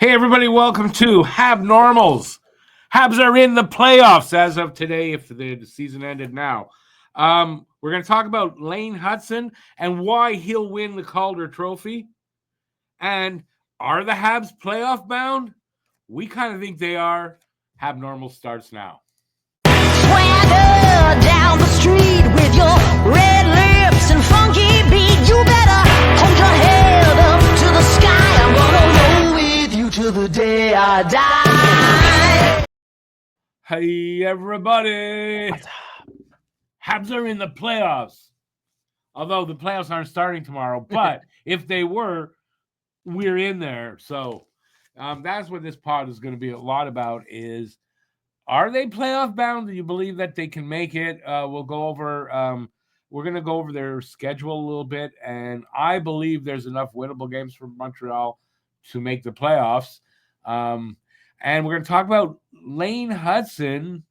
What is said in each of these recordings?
Hey, everybody, welcome to HabNormals. Habs are in the playoffs as of today, if the season ended now. We're going to talk about Lane Hutson and why he'll win the Calder Trophy. And are the Habs playoff bound? We kind of think they are. HabNormals starts now. Swagger down the street with your red lips and funky beat. You better hold your head up to the sky. I'm gonna roll with you till the day I die. Hey, everybody. Habs are in the playoffs. Although the playoffs aren't starting tomorrow. But if they were, we're in there. So that's what this pod is going to be a lot about is, are they playoff bound? Do you believe that they can make it? We'll go over we're going to go over their schedule a little bit, and I believe there's enough winnable games for Montreal to make the playoffs. And we're going to talk about Lane Hutson,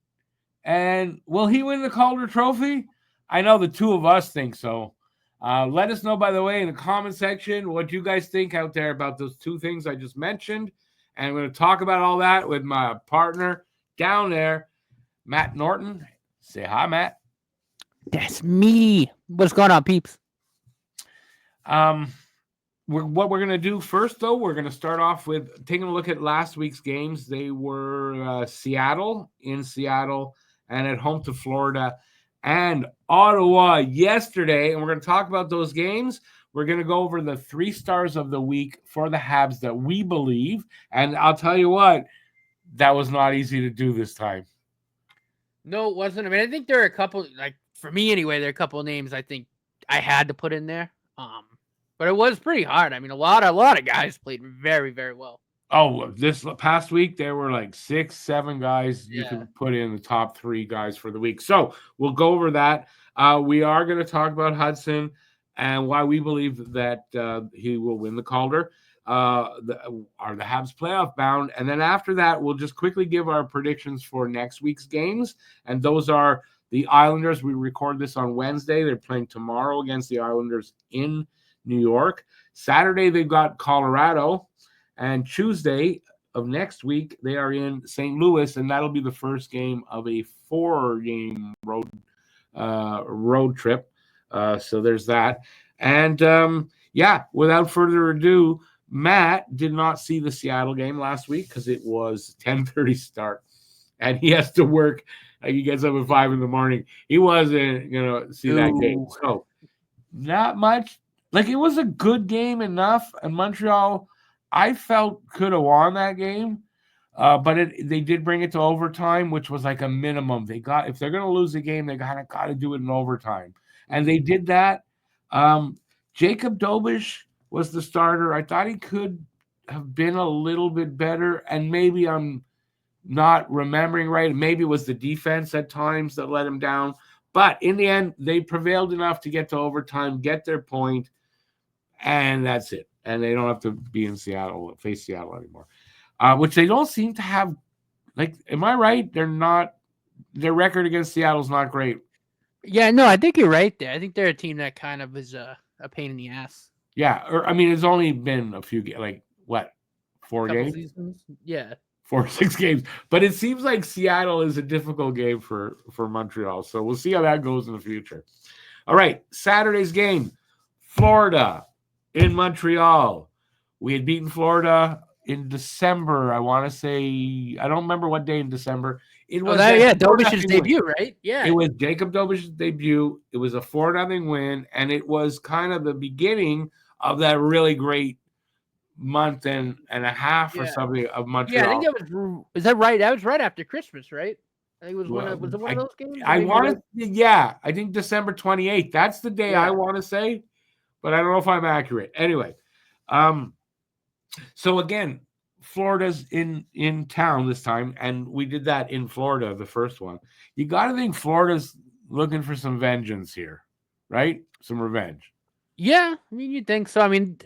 and will he win the Calder Trophy? I know the two of us think so. Let us know, by the way, in the comment section what you guys think out there about those two things I just mentioned. And I'm going to talk about all that with my partner down there, Matt Norton. Say hi, Matt. That's me. What's going on, peeps? What we're going to do first, though, we're going to start off with taking a look at last week's games. They were in Seattle, and at home to Florida and Ottawa yesterday. And we're going to talk about those games. We're going to go over the 3 stars of the week for the Habs that we believe. And I'll tell you what, that was not easy to do this time. No, it wasn't. I mean, I think there are a couple, like for me anyway, there are a couple of names I think I had to put in there. But it was pretty hard. I mean, a lot of guys played very, very well. Oh, this past week, there were like 6, 7 guys you can put in the top 3 guys for the week. So we'll go over that. We are going to talk about Hutson and why we believe that he will win the Calder. Are the Habs playoff bound? And then after that, we'll just quickly give our predictions for next week's games. And those are the Islanders. We record this on Wednesday. They're playing tomorrow against the Islanders in New York. Saturday, they've got Colorado. And Tuesday of next week, they are in St. Louis, and that'll be the first game of a 4-game road trip. So there's that. And, without further ado, Matt did not see the Seattle game last week because it was 10:30 start, and he has to work. He gets up at 5 in the morning. He wasn't going to see that game. So not much. Like, it was a good game enough, and Montreal, I felt, could have won that game, but they did bring it to overtime, which was like a minimum. If they're going to lose the game, they kind of got to do it in overtime, and they did that. Jacob Dobish was the starter. I thought he could have been a little bit better, and maybe I'm not remembering right. Maybe it was the defense at times that let him down, but in the end, they prevailed enough to get to overtime, get their point, and that's it. And they don't have to be in Seattle, face Seattle anymore, which they don't seem to have. Like, am I right? Their record against Seattle is not great. Yeah, no, I think you're right there. I think they're a team that kind of is a pain in the ass. Yeah, it's only been a few, 4 games? Seasons? Yeah. 4 or 6 games. But it seems like Seattle is a difficult game for Montreal. So we'll see how that goes in the future. All right, Saturday's game, Florida in Montreal. We had beaten Florida in December. I want to say, I don't remember what day in December. It was Dobish's debut, right? Yeah. It was Jacob Dobish's debut. It was a 4-0 win, and it was kind of the beginning of that really great month and a half or something of Montreal. Yeah, I think that was. Is that right? That was right after Christmas, right? I think it was one of those games. I think December 28th. That's the day I want to say, but I don't know if I'm accurate. Anyway, so again, Florida's in town this time, and we did that in Florida, the first one. You got to think Florida's looking for some vengeance here, right? Some revenge. Yeah, I mean, you'd think so. I mean,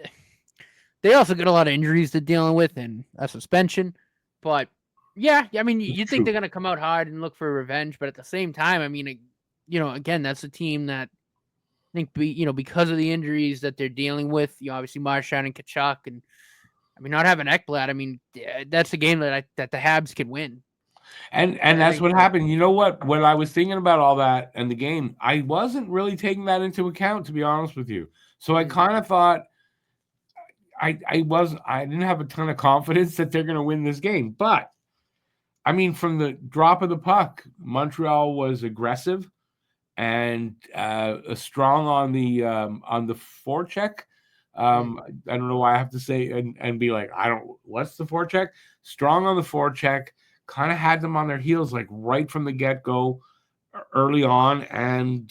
they also got a lot of injuries they're dealing with and a suspension, but yeah, I mean, you think they're going to come out hard and look for revenge, but at the same time, I mean, again, that's a team that I think, because of the injuries that they're dealing with, obviously Marchand and Kachuk, and I mean, not having Ekblad, I mean, that's a game that the Habs can win. And that's what happened. You know what? When I was thinking about all that and the game, I wasn't really taking that into account, to be honest with you. So I kind of thought I didn't have a ton of confidence that they're going to win this game. But I mean, from the drop of the puck, Montreal was aggressive and strong on the forecheck. I don't know why I have to say and be like, what's the forecheck? Strong on the forecheck, kind of had them on their heels like right from the get-go early on. And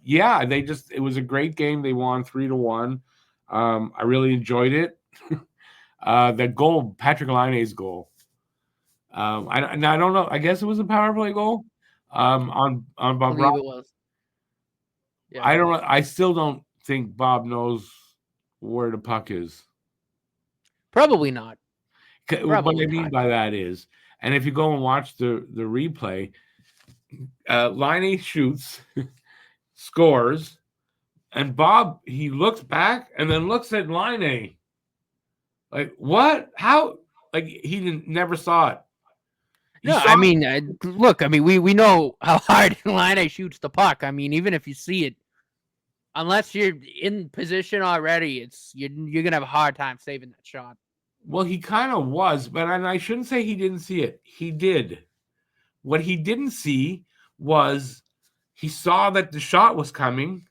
it was a great game. They won 3-1. I really enjoyed it. That goal, Patrick Laine's goal. I don't know. I guess it was a power play goal. On Bob. I believe it was. Yeah. I still don't think Bob knows where the puck is. Probably not. What I mean by that is, and if you go and watch the replay, Laine shoots, scores, and Bob, he looks back and then looks at Laine. Like, what? How? Like, he never saw it. I mean, look, I mean, we know how hard Laine shoots the puck. I mean, even if you see it, unless you're in position already, you're going to have a hard time saving that shot. Well, he kind of was, but I shouldn't say he didn't see it. He did. What he didn't see was he saw that the shot was coming,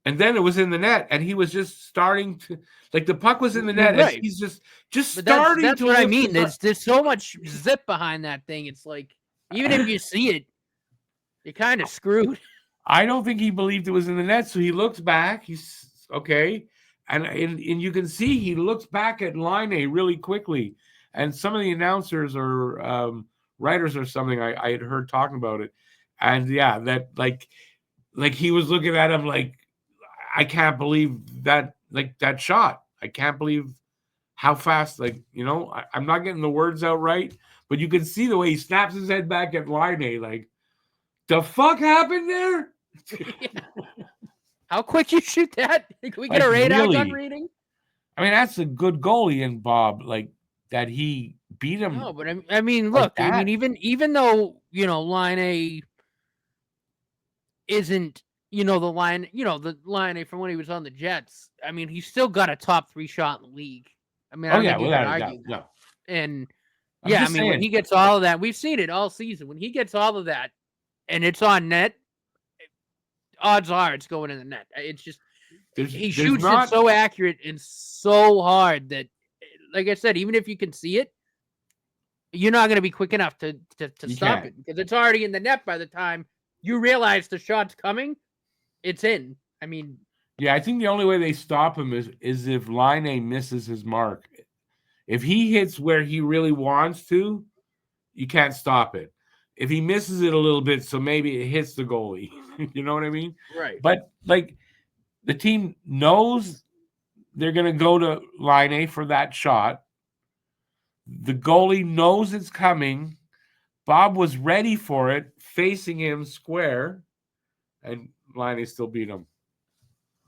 and then it was in the net, and he was just starting to, like, the puck was in the net, right. And he's just starting that's to. What I mean. There's so much zip behind that thing. It's like, even if you see it, you're kind of screwed. I don't think he believed it was in the net, so he looks back. He's okay. And you can see he looks back at Laine really quickly. And some of the announcers or writers or something I had heard talking about it. And yeah, that like he was looking at him like, I can't believe that, like, that shot. I can't believe how fast, like, I'm not getting the words out right, but you can see the way he snaps his head back at Laine, like, the fuck happened there? Yeah. How quick you shoot that? Can we get a radar gun reading? I mean, that's a good goalie in Bob, like, that he beat him. No, but I mean, look, I mean, even though, Laine isn't, the Laine from when he was on the Jets, I mean, he's still got a top 3 shot in the league. I mean, I don't think you can argue that. No. And I mean, when he gets all of that, we've seen it all season. When he gets all of that and it's on net, odds are it's going in the net. It's just he shoots it so accurate and so hard that, like I said, even if you can see it, you're not going to be quick enough to stop it, because it's already in the net by the time you realize the shot's coming. It's in. I mean, yeah, I think the only way they stop him is if Laine misses his mark. If he hits where he really wants to, you can't stop it. If he misses it a little bit, so maybe it hits the goalie. You know what I mean? Right. But, like, the team knows they're going to go to Laine for that shot. The goalie knows it's coming. Bob was ready for it, facing him square, and Laine still beat him.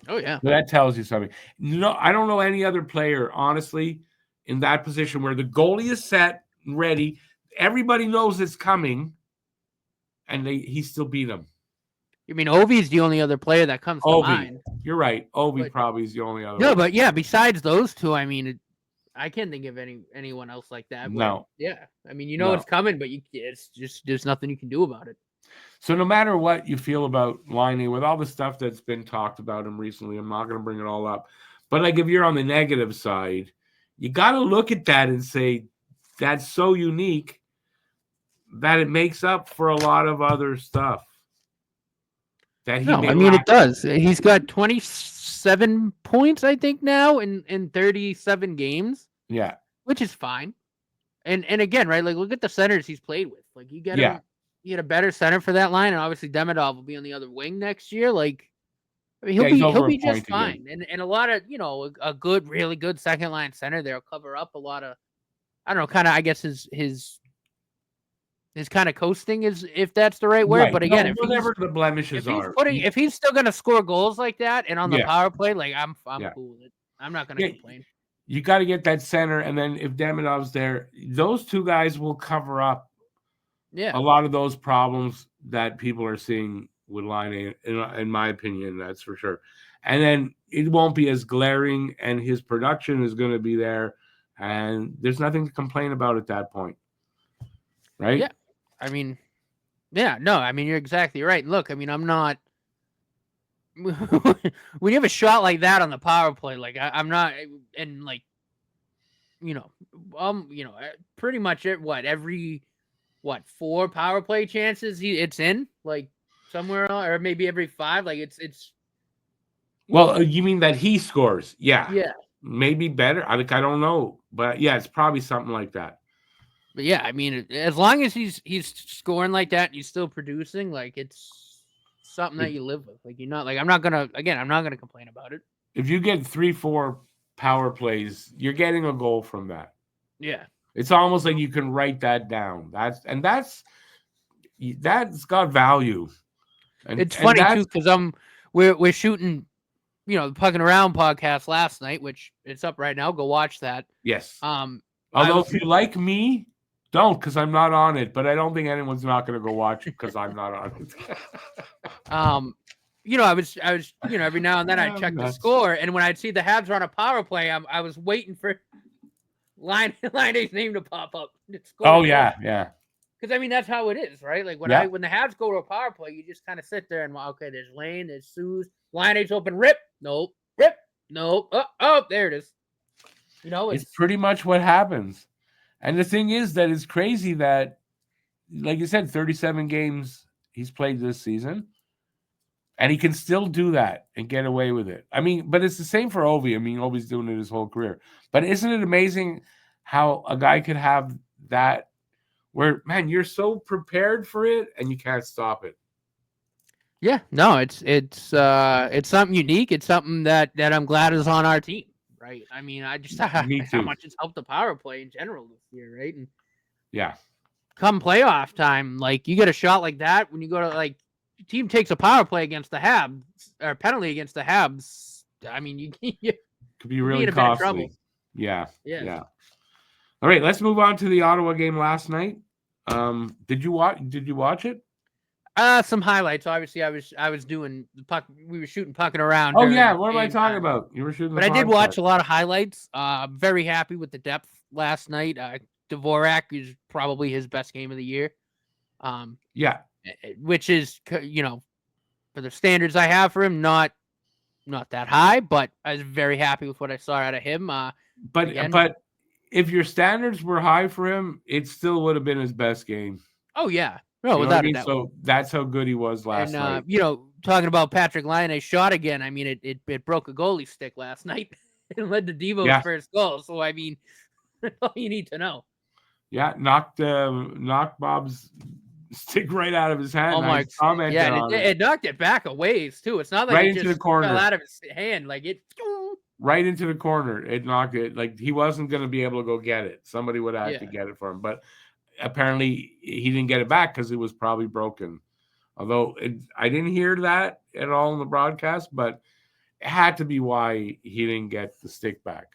Oh, yeah. So that tells you something. No, I don't know any other player, honestly, in that position where the goalie is set and ready. Everybody knows it's coming, and he still beat him. I mean, Ovi's the only other player that comes to mind. You're right. Ovi probably is the only other. No, but yeah, besides those two, I mean, I can't think of anyone else like that. But no. Yeah. I mean, it's coming, but it's just there's nothing you can do about it. So no matter what you feel about Laine, with all the stuff that's been talked about him recently, I'm not going to bring it all up. But, like, if you're on the negative side, you got to look at that and say, that's so unique that it makes up for a lot of other stuff. It does. He's got 27 points, I think, now in 37 games. Yeah, which is fine. And again, right? Like, look at the centers he's played with. Like, you get him, you get a better center for that line, and obviously Demidov will be on the other wing next year. Like, I mean, he'll be just fine. And a lot of a good, really good second line center there will cover up a lot of, I don't know, kind of, I guess his kind of coasting is, if that's the right word. Right. But again, whatever the blemishes are, if he's still going to score goals like that and on the power play, like, I'm cool with it. I'm not going to complain. You got to get that center, and then if Demidov's there, those two guys will cover up a lot of those problems that people are seeing with Line A, in my opinion, that's for sure. And then it won't be as glaring, and his production is going to be there, and there's nothing to complain about at that point. Right? Yeah. I mean, you're exactly right. Look, I mean, I'm not. When you have a shot like that on the power play, like I'm not, and like, pretty much every 4 power play chances it's in, like somewhere, or maybe every 5, like it's. Well, you mean that he scores? Yeah. Yeah. Maybe better. I don't know, but yeah, it's probably something like that. But yeah, I mean, as long as he's scoring like that and he's still producing, like it's something that you live with. Like you're not like I'm not gonna complain about it. If you get 3-4 power plays, you're getting a goal from that. Yeah. It's almost like you can write that down. That's got value. And it's funny too, because we're shooting, the Pucking Around podcast last night, which it's up right now. Go watch that. Yes. Although if you like me, don't, because I'm not on it. But I don't think anyone's not going to go watch it because I'm not on it. I was every now and then I check the score, and when I'd see the Habs run a power play, I was waiting for Line A's name to pop up. Oh yeah. Because I mean that's how it is, right? Like when the Habs go to a power play, you just kind of sit there and okay, there's Lane, there's Suze, Line A's open, rip, nope, oh, there it is. It's pretty much what happens. And the thing is that it's crazy that, like you said, 37 games he's played this season, and he can still do that and get away with it. I mean, but it's the same for Ovi. I mean, Ovi's doing it his whole career. But isn't it amazing how a guy could have that where, man, you're so prepared for it and you can't stop it? Yeah, no, it's something unique. It's something that I'm glad is on our team. Right. I mean, I just how much it's helped the power play in general this year, right? And yeah, come playoff time, like you get a shot like that when you go to like your team takes a power play against the Habs or penalty against the Habs. I mean, you could be really costly. Yeah. All right, let's move on to the Ottawa game last night. Did you watch it? Some highlights. Obviously, I was doing the puck. We were shooting Pucking Around. Oh yeah, what am I talking about? You were shooting. But I did watch a lot of highlights. Very happy with the depth last night. Dvorak is probably his best game of the year. Yeah, which is for the standards I have for him, not that high, but I was very happy with what I saw out of him. But if your standards were high for him, it still would have been his best game. Oh yeah. No, without a doubt. So that's how good he was last night. Talking about Patrick Laine shot again. I mean, it broke a goalie stick last night and led to Devo's first goal. So I mean, all you need to know. Yeah, knocked Bob's stick right out of his hand. Oh my! It knocked it back a ways too. It's not like right it just fell out of his hand. Like it. Right into the corner. It knocked it. Like he wasn't going to be able to go get it. Somebody would have to get it for him, but. Apparently he didn't get it back because it was probably broken. Although I didn't hear that at all in the broadcast, but it had to be why he didn't get the stick back.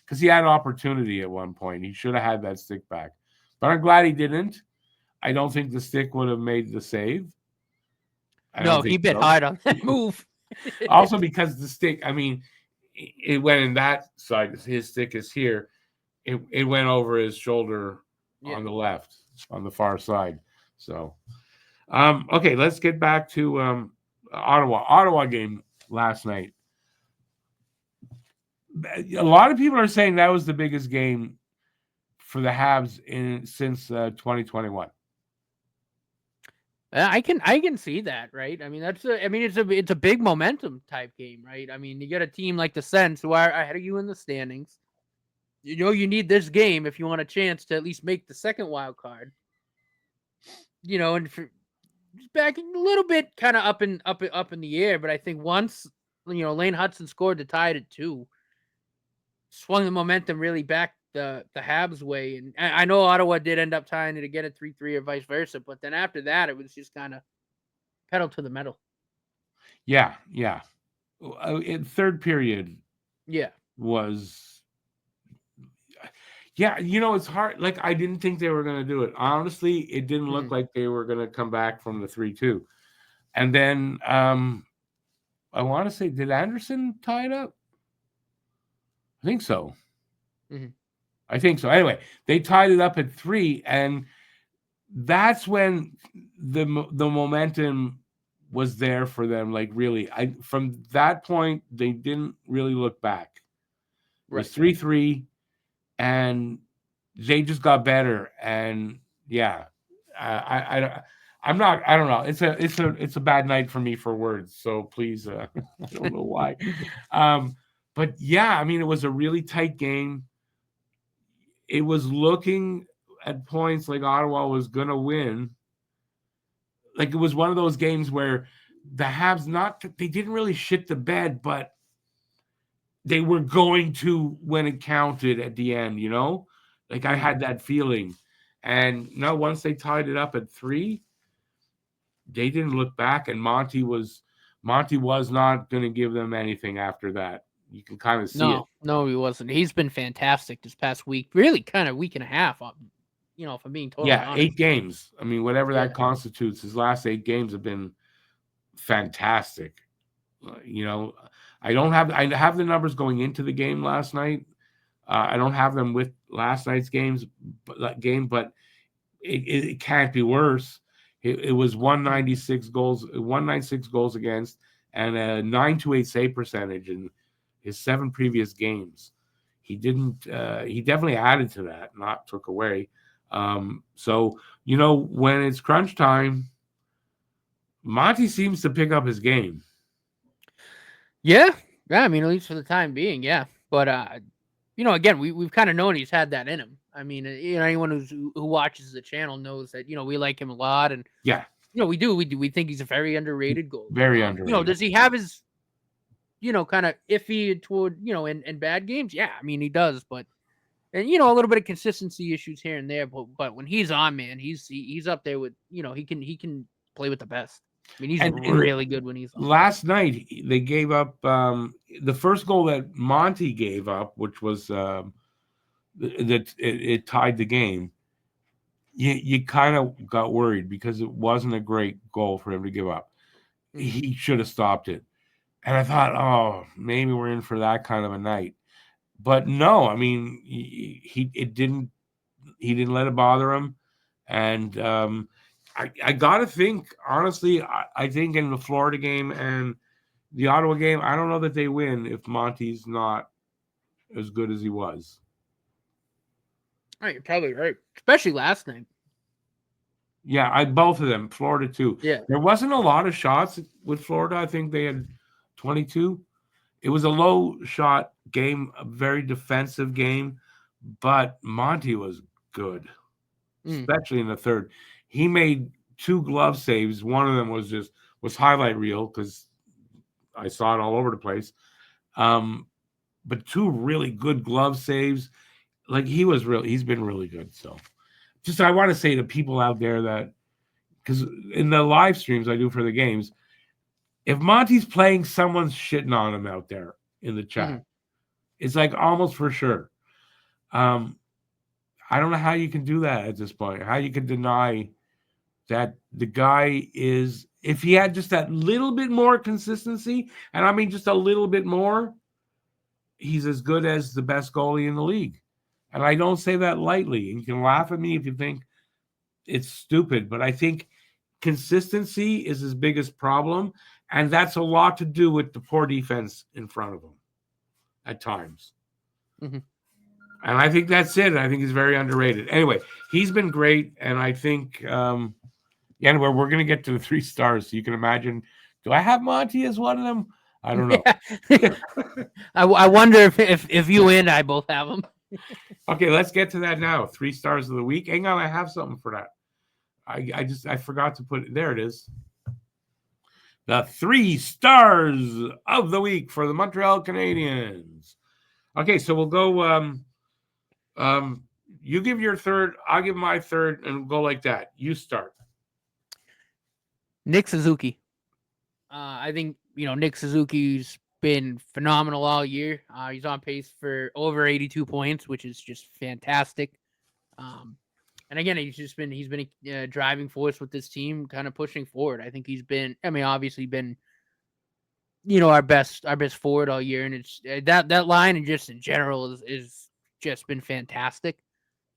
Because he had an opportunity at one point. He should have had that stick back. But I'm glad he didn't. I don't think the stick would have made the save. No, he bit hard on that move. Also because the stick, I mean, it went in that side. His stick is here. It went over his shoulder on the left, on the far side. So, okay, let's get back to Ottawa game last night. A lot of people are saying that was the biggest game for the Habs since 2021. I can see that, right? I mean, it's a big momentum type game, right? I mean, you got a team like the Sens who are ahead of you in the standings. You need this game if you want a chance to at least make the second wild card. And back a little bit kind of up in the air, but I think once Lane Hutson scored to tie it at 2, swung the momentum really back the Habs way. And I know Ottawa did end up tying it to get it 3-3 or vice versa, but then after that it was just kind of pedal to the metal. Yeah. In third period. Yeah. was, yeah, it's hard. Like, I didn't think they were going to do it. Honestly, it didn't look like they were going to come back from the 3-2. And then I want to say, did Anderson tie it up? I think so. I think so. Anyway, they tied it up at 3, and that's when the momentum was there for them. Like, really, from that point, they didn't really look back. It was 3-3, and they just got better. And yeah, I don't know. It's a bad night for me for words. So please, I don't know why. But yeah, I mean, it was a really tight game. It was looking at points like Ottawa was going to win. Like, it was one of those games where the Habs, they didn't really shit the bed, but they were going to when it counted at the end, Like, I had that feeling. And no, once they tied it up at 3, they didn't look back, and Monty was not going to give them anything after that. You can kind of see it. No, he wasn't. He's been fantastic this past week, really kind of week and a half, if I'm being totally honest. 8 games. I mean, whatever that constitutes, his last 8 games have been fantastic. I have the numbers going into the game last night. I don't have them with last night's but it can't be worse. It was 196 goals against, and a 928 save percentage in his 7 previous games. He definitely added to that, not took away. So, when it's crunch time, Monty seems to pick up his game. Yeah. I mean, at least for the time being, yeah. But again, we've kind of known he's had that in him. I mean, anyone who watches the channel knows that we like him a lot, and we do. We think he's a very underrated goalie. Very underrated. Does he have his kind of iffy toward in bad games? Yeah, I mean, he does, but and a little bit of consistency issues here and there. But when he's on, man, he's up there with he can play with the best. I mean, he's really good when he's on. Last night, they gave up the first goal that Monty gave up, which was that it tied the game. You kind of got worried because it wasn't a great goal for him to give up. He should have stopped it. And I thought, oh, maybe we're in for that kind of a night. But no, I mean, he didn't let it bother him. And I got to think, honestly, I think in the Florida game and the Ottawa game, I don't know that they win if Monty's not as good as he was. Oh, you're probably right, especially last night. Yeah, both of them, Florida too. Yeah, there wasn't a lot of shots with Florida. I think they had 22. It was a low shot game, a very defensive game, but Monty was good, especially in the third. He made 2 glove saves. One of them was highlight reel because I saw it all over the place. But 2 really good glove saves. Like, he's been really good. So just, I want to say to people out there that, because in the live streams I do for the games, if Monty's playing, someone's shitting on him out there in the chat. It's like almost for sure. I don't know how you can do that at this point, how you can deny that the guy is, if he had just that little bit more consistency, and I mean just a little bit more, he's as good as the best goalie in the league. And I don't say that lightly. And you can laugh at me if you think it's stupid, but I think consistency is his biggest problem, and that's a lot to do with the poor defense in front of him at times. And I think that's it. I think he's very underrated. Anyway, he's been great, and I think anyway, we're going to get to the 3 stars, so you can imagine, do I have Monty as one of them? I don't know. I wonder if you and I both have him. Okay, let's get to that now. 3 stars of the week. Hang on, I have something for that. I forgot to put it. There it is. The 3 stars of the week for the Montreal Canadiens. Okay, so we'll go. You give your third, I'll give my third, and we'll go like that. You start. Nick Suzuki. I think Nick Suzuki's been phenomenal all year. He's on pace for over 82 points, which is just fantastic. And again, he's been a driving force with this team, kind of pushing forward. I think he's been, obviously been, our best forward all year, and it's that line and just in general is just been fantastic.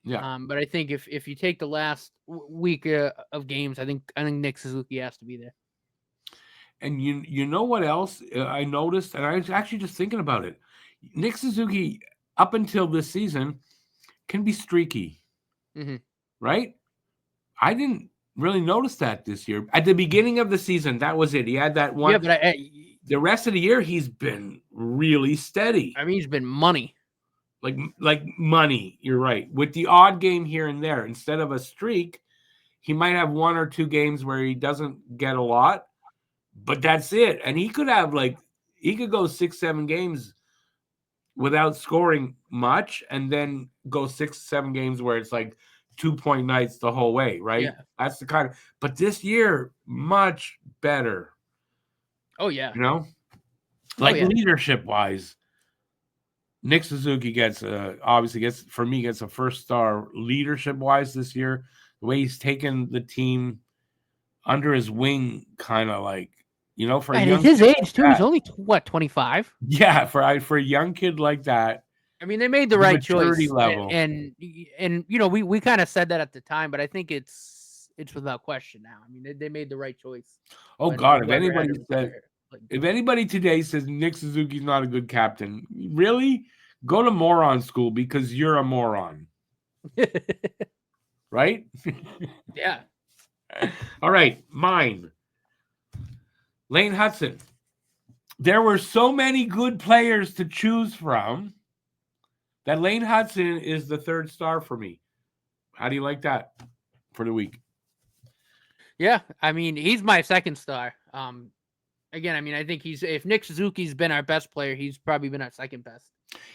Yeah. But I think if you take the last week of games, I think Nick Suzuki has to be there. And you know what else I noticed, and I was actually just thinking about it. Nick Suzuki, up until this season, can be streaky, right? I didn't really notice that this year. At the beginning of the season, that was it. He had that one. Yeah, but the rest of the year, he's been really steady. I mean, he's been money. Like money. You're right. With the odd game here and there, instead of a streak, he might have 1 or 2 games where he doesn't get a lot. But that's it. And he could go 6-7 games without scoring much, and then go 6-7 games where it's like 2-point nights the whole way, right? Yeah. That's the kind of, but this year, much better. Oh, yeah. Leadership wise, Nick Suzuki gets a first star leadership wise this year. The way he's taken the team under his wing, kind of like, for a young his kid age too. He's only 25. Yeah, for a young kid like that. I mean, they made the right choice. Level. And we kind of said that at the time, but I think it's without question now. I mean, they made the right choice. Oh God, if anybody today says Nick Suzuki's not a good captain, really go to moron school, because you're a moron. Right? Yeah. All right, mine. Lane Hutson. There were so many good players to choose from that Lane Hutson is the 3rd star for me. How do you like that for the week? Yeah, I mean, he's my 2nd star. Again, I mean, I think if Nick Suzuki's been our best player, he's probably been our 2nd best.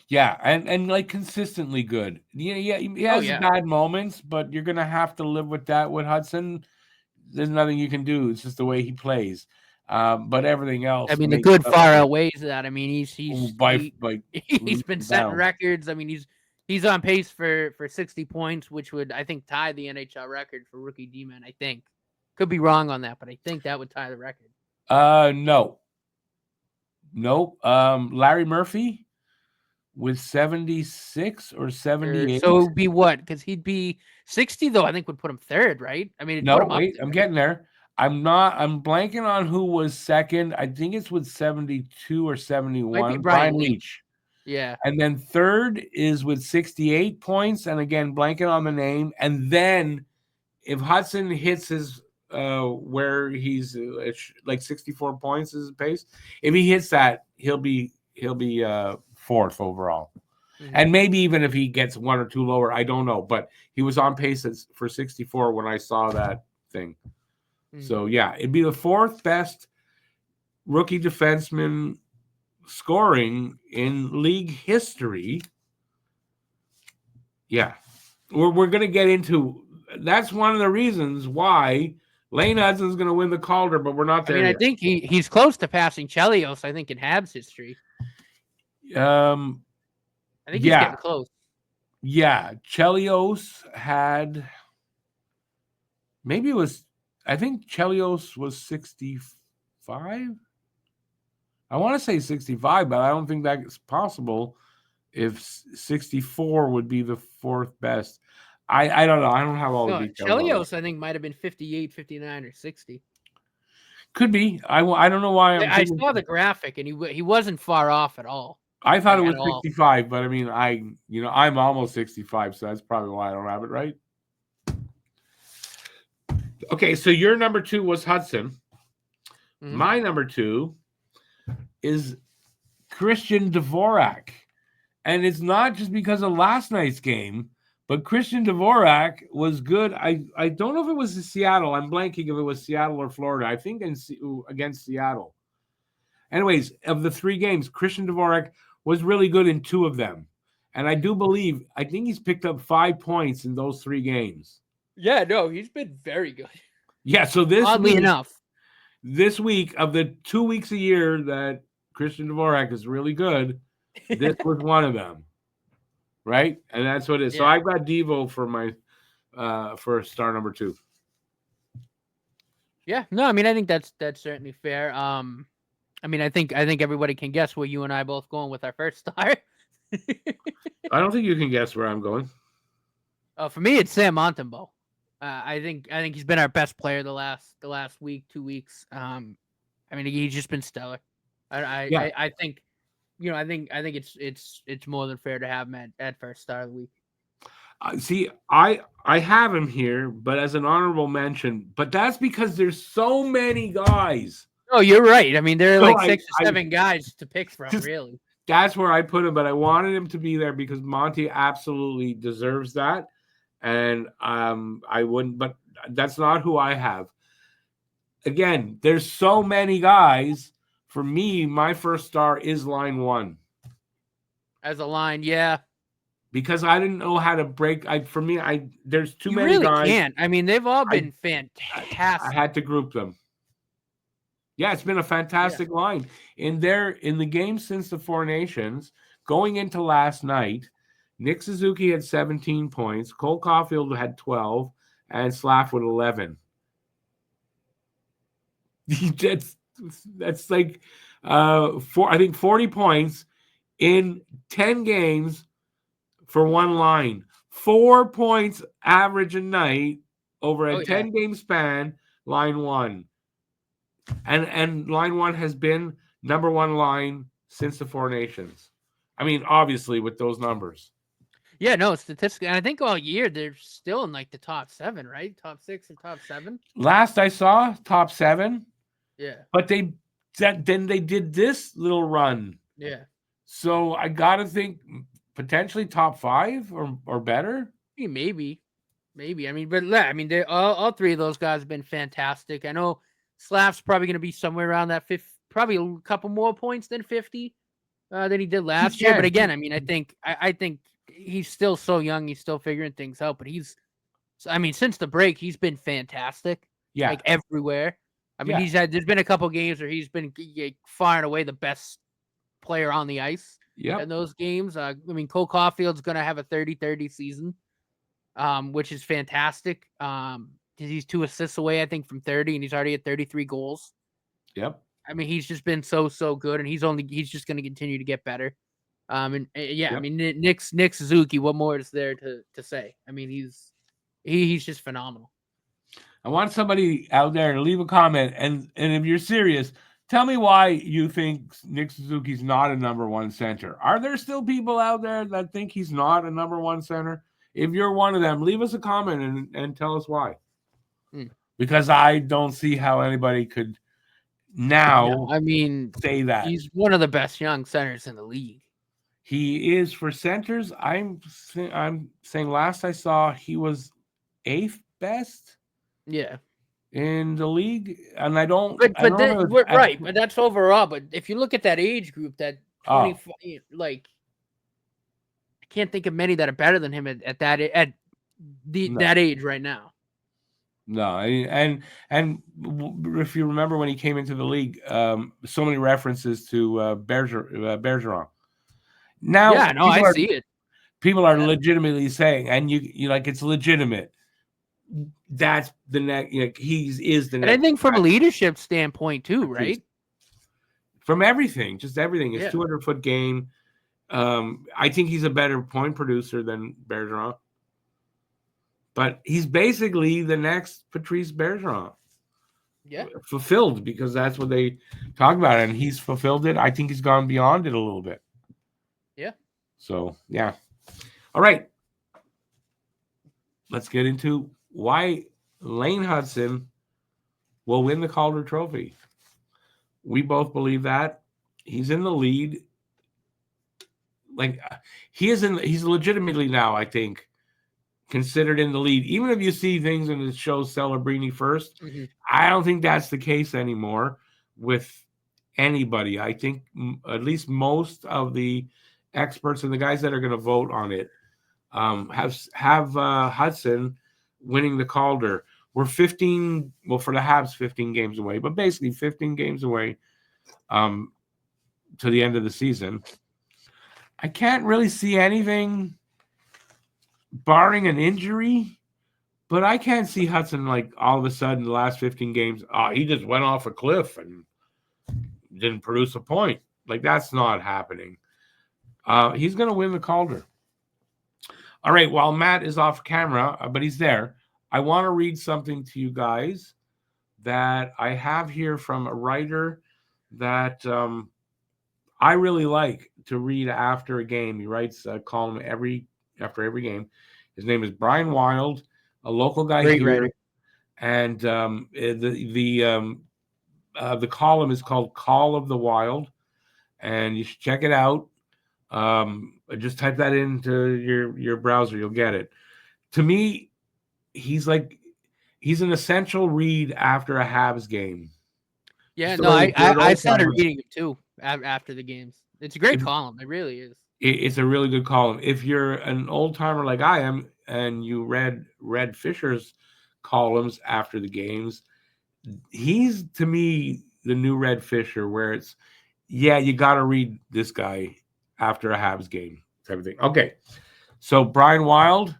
Yeah, and like consistently good. Yeah, he has bad moments, but you're gonna have to live with that with Hutson. There's nothing you can do. It's just the way he plays. But everything else, I mean, the good far outweighs that. I mean, he's been setting records. I mean, he's on pace for 60 points, which would, I think, tie the NHL record for rookie D-man. I think, could be wrong on that, but I think that would tie the record. No. Larry Murphy with 76 or 78. So it would be what? Because he'd be 60 though. I think would put him 3rd, right? I mean, wait, I'm getting there. I'm blanking on who was 2nd. I think it's with 72 or 71. Brian Leach. Yeah. And then 3rd is with 68 points. And again, blanking on the name. And then if Hutson hits his where he's like 64 points is his pace, if he hits that, he'll be 4th overall. And maybe even if he gets 1 or 2 lower, I don't know. But he was on pace for 64 when I saw that thing. So, yeah, it'd be the 4th best rookie defenseman scoring in league history. Yeah. We're going to get into – that's one of the reasons why Lane Hudson's going to win the Calder, but we're not there yet. I think he's close to passing Chelios, I think, in Habs history. I think he's getting close. Yeah. Chelios had – maybe it was – I think Chelios was 65. I want to say 65, but I don't think that's possible if 64 would be the 4th best. I don't know. I don't have all the details. Chelios, I think, might have been 58, 59, or 60. Could be. I don't know why. I saw the graphic, and he wasn't far off at all. I thought it was 65, but I mean, I'm almost 65, so that's probably why I don't have it right. Okay, so your number 2 was Hutson. My number 2 is Christian Dvorak. And it's not just because of last night's game, but Christian Dvorak was good. I don't know if it was Seattle. I'm blanking if it was Seattle or Florida. I think against Seattle. Anyways, of the 3 games, Christian Dvorak was really good in 2 of them. And I think he's picked up 5 points in those 3 games. Yeah, no, he's been very good. Yeah, so oddly enough, this week of the 2 weeks a year that Christian Dvorak is really good, this was one of them, right? And that's what it is. So Yeah. I've got Devo for my for star number 2. Yeah, no, I mean, I think that's certainly fair. I mean, I think everybody can guess where you and I both going with our first star. I don't think you can guess where I'm going. For me, it's Sam Montembeault. I think he's been our best player the last week, 2 weeks. I mean, he's just been stellar. I think, I think it's more than fair to have him at first star of the week. See, I have him here, but as an honorable mention. But that's because there's so many guys. Oh, you're right. I mean, there are So like 6 or 7 guys to pick from, really. That's where I put him, but I wanted him to be there because Monty absolutely deserves that. And I wouldn't, but that's not who I have. Again, there's so many guys. For me, my first star is line 1. As a line, yeah. Because I didn't know how to break. There's too many really guys. Can't. I mean, they've all been fantastic. I had to group them. Yeah, it's been a fantastic line. In the game since the Four Nations, going into last night, Nick Suzuki had 17 points, Cole Caulfield had 12, and Slav with 11. That's like I think 40 points in 10 games for one line. 4 points average a night over a 10-game span, line 1. And line 1 has been number 1 line since the Four Nations. I mean, obviously with those numbers. Yeah, no, statistically, and I think all year they're still in like the top 7, right? Top 6 and top 7. Last I saw, top 7. Yeah. But then they did this little run. Yeah. So I gotta think potentially top 5 or better. Maybe. I mean, but they all 3 of those guys have been fantastic. I know Slav's probably going to be somewhere around that 50, probably a couple more points than 50 than he did last year. But again, I mean, I think he's still so young. He's still figuring things out. But since the break, he's been fantastic. Yeah, like everywhere. I mean, there's been a couple games where he's been far and away the best player on the ice. Yeah, in those games. I mean, Cole Caulfield's going to have a 30-30 season, which is fantastic. He's 2 assists away, I think, from 30, and he's already at 33 goals. Yep. I mean, he's just been so good, and he's just going to continue to get better. I mean, Nick Suzuki, what more is there to say? I mean, he's just phenomenal. I want somebody out there to leave a comment, and if you're serious, tell me why you think Nick Suzuki's not a number 1 center. Are there still people out there that think he's not a number 1 center? If you're one of them, leave us a comment and tell us why. Because I don't see how anybody could now say that. He's one of the best young centers in the league. He is for centers. I'm saying last I saw he was 8th best. Yeah. In the league, and I don't. But that's overall. But if you look at that age group, that 25, I can't think of many that are better than him at that age right now. No, and if you remember when he came into the league, so many references to Bergeron. Now, I see it. People are legitimately saying, and you like it's legitimate. That's the next. He is the next. And I think from a leadership standpoint too, right? From everything, just everything. It's 200-foot game. I think he's a better point producer than Bergeron. But he's basically the next Patrice Bergeron. Yeah. Fulfilled, because that's what they talk about. And he's fulfilled it. I think he's gone beyond it a little bit. Yeah. So, yeah. All right. Let's get into why Lane Hutson will win the Calder Trophy. We both believe that. He's in the lead. Like, he's legitimately now, I think, considered in the lead. Even if you see things in the show Celebrini first, I don't think that's the case anymore with anybody. I think at least most of the experts and the guys that are going to vote on it have Hutson winning the Calder. We're 15, well, for the Habs, 15 games away, but basically 15 games away. to the end of the season. I can't really see anything barring an injury, but I can't see Hutson like all of a sudden the last 15 games, he just went off a cliff and didn't produce a point. Like, that's not happening. He's going to win the Calder. All right, while Matt is off camera, but he's there, I want to read something to you guys that I have here from a writer that I really like to read after a game. He writes a column after every game. His name is Brian Wild, a local guy Great here, writer. and the column is called Call of the Wild, and you should check it out. Just type that into your browser, you'll get it. To me, he's an essential read after a Habs game. Yeah, So no, I started old-timers. reading it too after the games. It's a great column. It really is. It's a really good column. If you're an old timer like I am, and you read Fisher's columns after the games, he's to me the new Red Fisher, where it's you got to read this guy after a Habs game type of thing. Okay, so Brian Wild.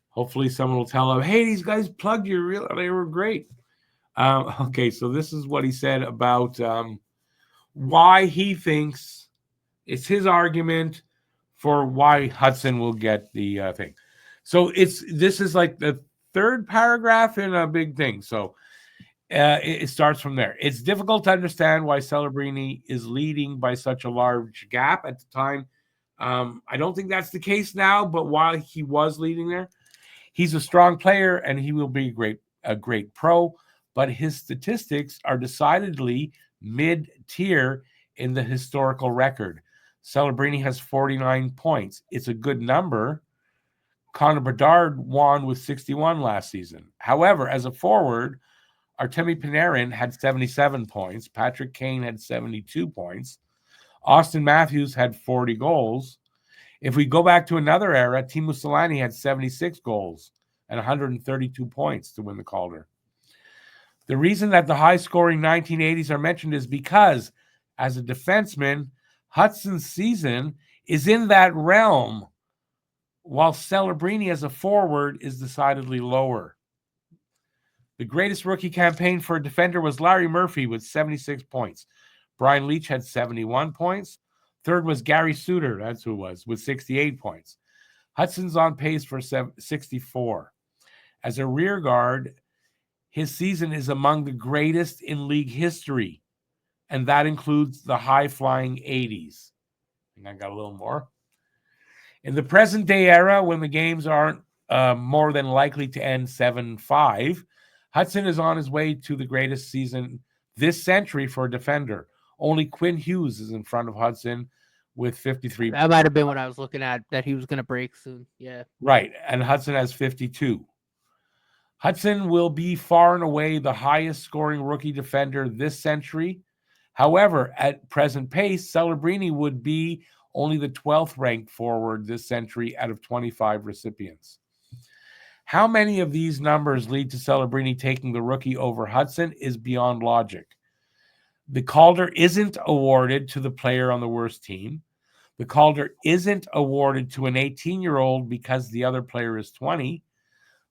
Hopefully, someone will tell him, "Hey, these guys plugged you. They were great." Okay, so this is what he said about why he thinks it's his argument for why Hutson will get the thing. So this is like the third paragraph in a big thing. So it starts from there. It's difficult to understand why Celebrini is leading by such a large gap at the time. I don't think that's the case now, but while he was leading there, he's a strong player and he will be a great pro, but his statistics are decidedly mid-tier in the historical record. Celebrini has 49 points. It's a good number. Connor Bedard won with 61 last season. However, as a forward, Artemi Panarin had 77 points. Patrick Kane had 72 points. Austin Matthews had 40 goals. If we go back to another era, Teemu Selanne had 76 goals and 132 points to win the Calder. The reason that the high-scoring 1980s are mentioned is because, as a defenseman, Hutson's season is in that realm, while Celebrini as a forward is decidedly lower. The greatest rookie campaign for a defender was Larry Murphy with 76 points. Brian Leetch had 71 points. Third was Gary Suter, that's who it was, with 68 points. Hutson's on pace for 64. As a rear guard, his season is among the greatest in league history, and that includes the high-flying 80s. I think I got a little more. In the present-day era, when the games aren't more than likely to end 7-5, Hutson is on his way to the greatest season this century for a defender. Only Quinn Hughes is in front of Hutson with 53. That might have been what I was looking at, that he was going to break soon. Yeah. Right, and Hutson has 52. Hutson will be far and away the highest scoring rookie defender this century. However, at present pace, Celebrini would be only the 12th ranked forward this century out of 25 recipients. How many of these numbers lead to Celebrini taking the rookie over Hutson is beyond logic. The Calder isn't awarded to the player on the worst team. The Calder isn't awarded to an 18-year-old because the other player is 20.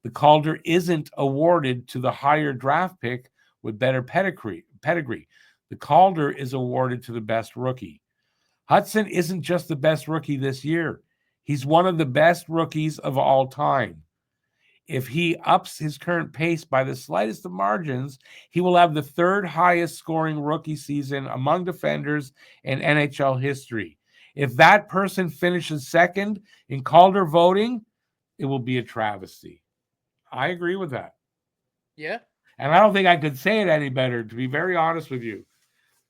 The Calder isn't awarded to the higher draft pick with better pedigree. The Calder is awarded to the best rookie. Hutson isn't just the best rookie this year. He's one of the best rookies of all time. If he ups his current pace by the slightest of margins, he will have the third highest scoring rookie season among defenders in NHL history. If that person finishes second in Calder voting, it will be a travesty. I agree with that. Yeah. And I don't think I could say it any better, to be very honest with you.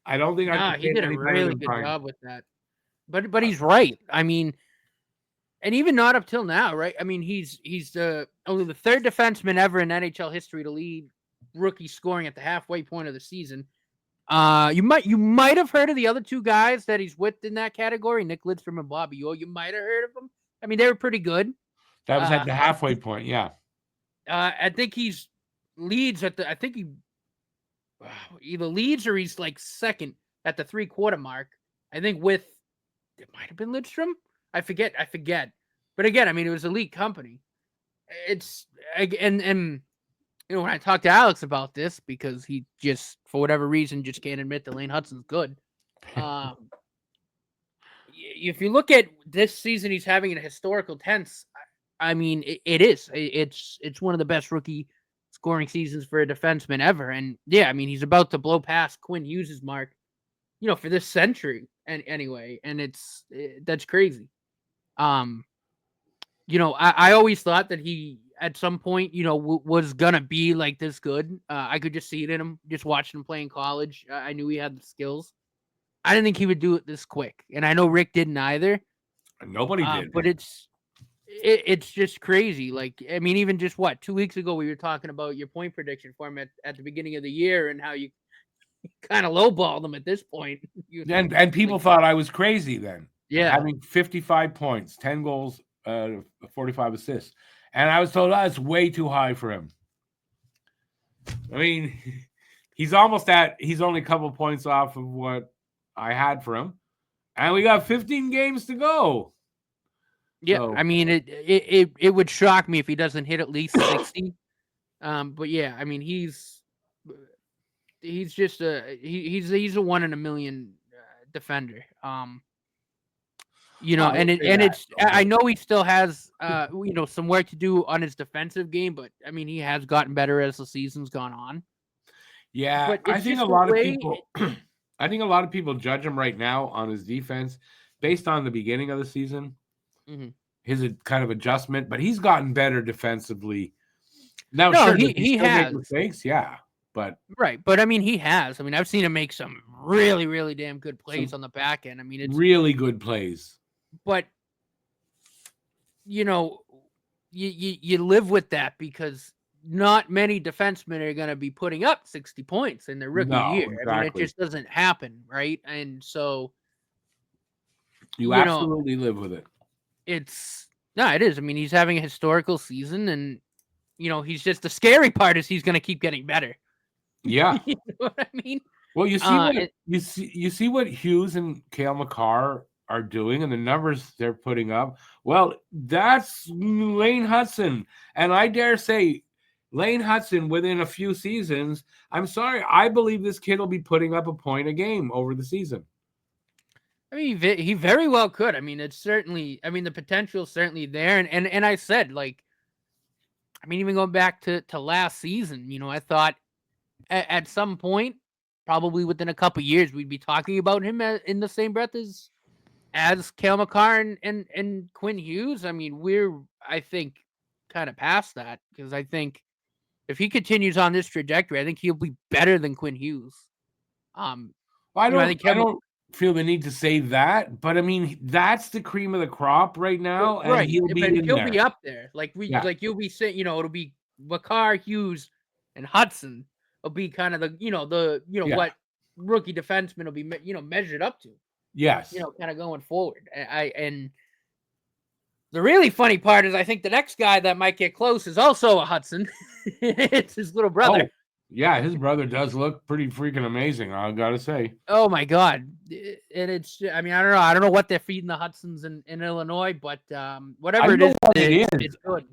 I don't think I could say he it did a any better really than good Brian. job with that. But he's right. I mean, and even not up till now, right? I mean, he's only the third defenseman ever in NHL history to lead rookie scoring at the halfway point of the season. You might have heard of the other two guys that he's with in that category, Nick Lidstrom and Bobby Orr. You might have heard of them. I mean, they were pretty good. That was at the halfway point, yeah. I think he's leads at the. I think he either leads or he's like second at the 3/4 mark. I think it might have been Lidstrom. I forget. But again, I mean, it was elite company. It's and you know, when I talked to Alex about this, because he just, for whatever reason, just can't admit that Lane Hutson's good. If you look at this season, he's having a historical tense. I mean, it is. It's one of the best rookie scoring seasons for a defenseman ever. And yeah, I mean, he's about to blow past Quinn Hughes' mark, you know, for this century. And anyway, and that's crazy. You know, I always thought that he at some point, you know, was gonna be like this good. I could just see it in him, just watching him play in college. I knew he had the skills. I didn't think he would do it this quick, and I know Rick didn't either. Nobody did. But it's just crazy. Like, I mean, even just 2 weeks ago, we were talking about your point prediction for him at the beginning of the year and how you kind of lowballed him at this point. And people thought I was crazy then. Yeah. Having 55 points, 10 goals, 45 assists. And I was told that's way too high for him. I mean, he's only a couple points off of what I had for him. And we got 15 games to go. Yeah, so, I mean, it would shock me if he doesn't hit at least 60. But yeah, I mean, he's just he's a 1 in a million defender. You know, I know he still has you know, some work to do on his defensive game, but I mean, he has gotten better as the season's gone on. Yeah, I think a lot of people judge him right now on his defense based on the beginning of the season. Mm-hmm. His kind of adjustment, but he's gotten better defensively. Now, no, sure, he has mistakes, yeah, but right. But I mean, he has. I mean, I've seen him make some really, really damn good plays on the back end. I mean, it's really good plays. But you know, you live with that because not many defensemen are going to be putting up 60 points in their rookie year. Exactly. I mean, it just doesn't happen, right? And so you absolutely live with it. It is. I mean, he's having a historical season, and you know, he's just the scary part is he's going to keep getting better. Yeah, you know what I mean. Well, you see what Hughes and Cale Makar are doing, and the numbers they're putting up. Well, that's Lane Hutson, and I dare say, Lane Hutson within a few seasons. I'm sorry, I believe this kid will be putting up a point a game over the season. I mean, he very well could. I mean, it's certainly. I mean, the potential is certainly there, and I said, like, I mean, even going back to last season, you know, I thought at some point, probably within a couple years, we'd be talking about him in the same breath as Cale Makar and Quinn Hughes. I mean, I think, kind of past that, because I think if he continues on this trajectory, I think he'll be better than Quinn Hughes. I don't feel the need to say that, but I mean, that's the cream of the crop right now, and right. he'll be up there. Like you'll be saying, you know, it'll be Makar, Hughes, and Hutson will be kind of what rookie defenseman will be, you know, measured up to. Yes. You know, kind of going forward. And the really funny part is I think the next guy that might get close is also a Hutson. It's his little brother. Oh, yeah, his brother does look pretty freaking amazing, I gotta say. Oh my God. And it's, I mean, I don't know what they're feeding the Hutsons in Illinois, but whatever it is, it's good.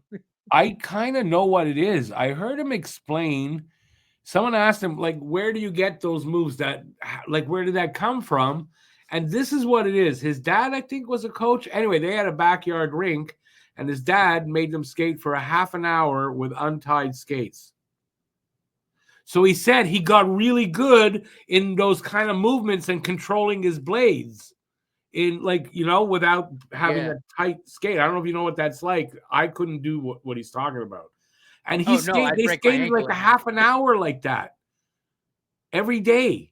I kind of know what it is. I heard him explain. Someone asked him, like, where do you get those moves where did that come from? And this is what it is. His dad, I think, was a coach. Anyway, they had a backyard rink, and his dad made them skate for a half an hour with untied skates. So he said he got really good in those kind of movements and controlling his blades in, like, you know, without having a tight skate. I don't know if you know what that's like. I couldn't do what he's talking about. And they skated like a half an hour like that every day.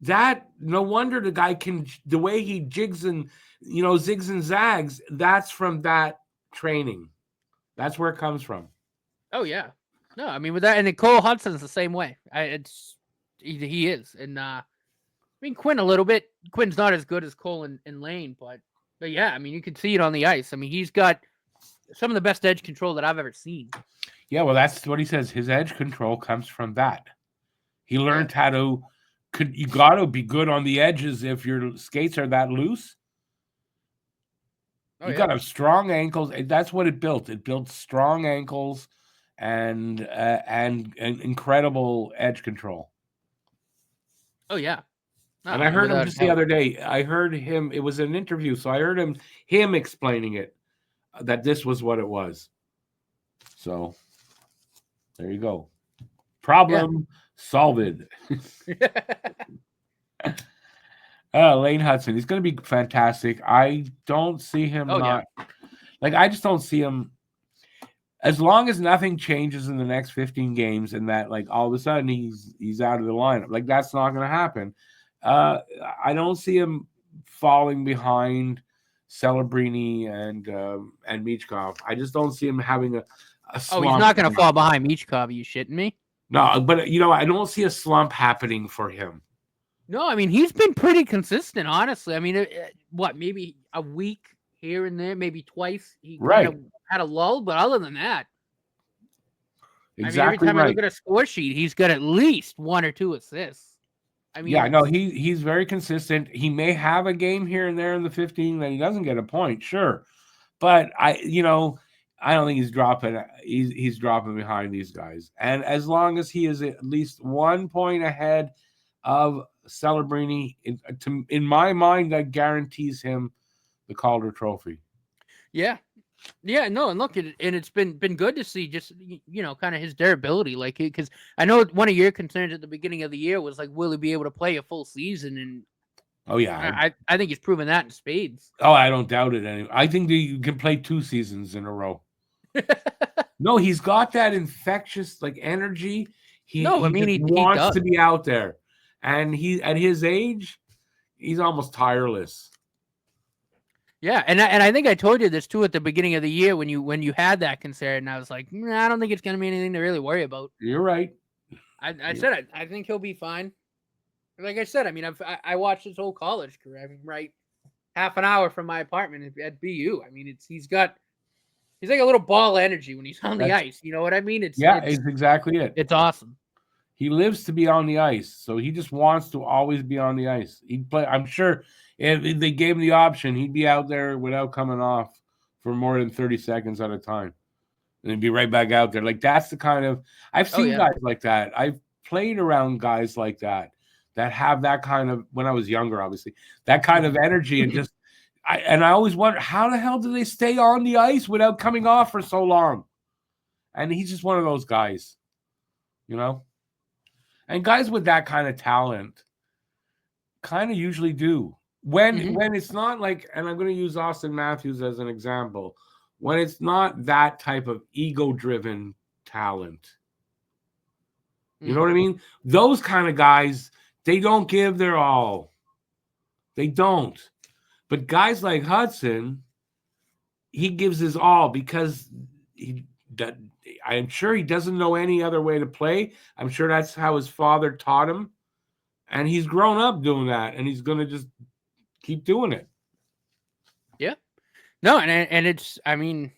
That, no wonder the guy the way he jigs and, you know, zigs and zags, that's from that training. That's where it comes from. Oh, yeah. No, I mean, with that, and Cole Hudson's the same way. He is. And, I mean, Quinn a little bit. Quinn's not as good as Cole and Lane, but yeah, I mean, you can see it on the ice. I mean, he's got some of the best edge control that I've ever seen. Yeah, well, that's what he says. His edge control comes from that. He learned how to you got to be good on the edges if your skates are that loose. Oh, You yeah. got to have strong ankles. That's what it built. It built strong ankles and incredible edge control. Oh, yeah. No, And I heard him without a just the doubt. other day. I heard him. It was an interview, so I heard him explaining it, that this was what it was. So there you go. Problem solved. Lane Hutson. He's going to be fantastic. I don't see him I just don't see him. As long as nothing changes in the next 15 games and that, like, all of a sudden he's out of the lineup, like, that's not going to happen. I don't see him falling behind Celebrini and Michkov. I just don't see him having a slump. Oh, he's not going to fall behind Michkov. Are you shitting me? No, but I don't see a slump happening for him. No, I mean, he's been pretty consistent, honestly. I mean, maybe a week here and there, maybe twice. He kind of had a lull, but other than that, exactly. I mean, every time I look at a score sheet, he's got at least 1 or 2 assists. I mean, yeah, no, he's very consistent. He may have a game here and there in the 15 that he doesn't get a point, sure, but I don't think he's dropping. He's dropping behind these guys, and as long as he is at least 1 point ahead of Celebrini, in my mind, that guarantees him the Calder Trophy. Yeah, no, and look, and it's been good to see just kind of his durability, like, because I know one of your concerns at the beginning of the year was like, will he be able to play a full season? And oh yeah, I think he's proven that in spades. Oh, I don't doubt it. Anyway, I think that you can play 2 seasons in a row. No, he's got that infectious energy. He wants to be out there, and he at his age, he's almost tireless. Yeah, and I think I told you this too at the beginning of the year when you had that concern, and I was like, I don't think it's going to be anything to really worry about. You're right. I said I think he'll be fine. Like I said, I mean, I watched his whole college career. I mean, right, half an hour from my apartment at BU. I mean, he's like a little ball of energy when he's on the ice. You know what I mean? It's exactly it. It's awesome. He lives to be on the ice, so he just wants to always be on the ice. He'd play. I'm sure if they gave him the option, he'd be out there without coming off for more than 30 seconds at a time, and he'd be right back out there. Like, that's the kind of I've seen guys like that. I've played around guys like that have that kind of, when I was younger, obviously, that kind of energy, and just I always wonder, how the hell do they stay on the ice without coming off for so long? And he's just one of those guys, And guys with that kind of talent kind of usually do. When it's not like, and I'm going to use Austin Matthews as an example, when it's not that type of ego-driven talent. You know what I mean? Those kind of guys, they don't give their all. They don't. But guys like Hutson, he gives his all because I'm sure he doesn't know any other way to play. I'm sure that's how his father taught him. And he's grown up doing that, and he's going to just keep doing it. Yeah. No, and it's, I mean,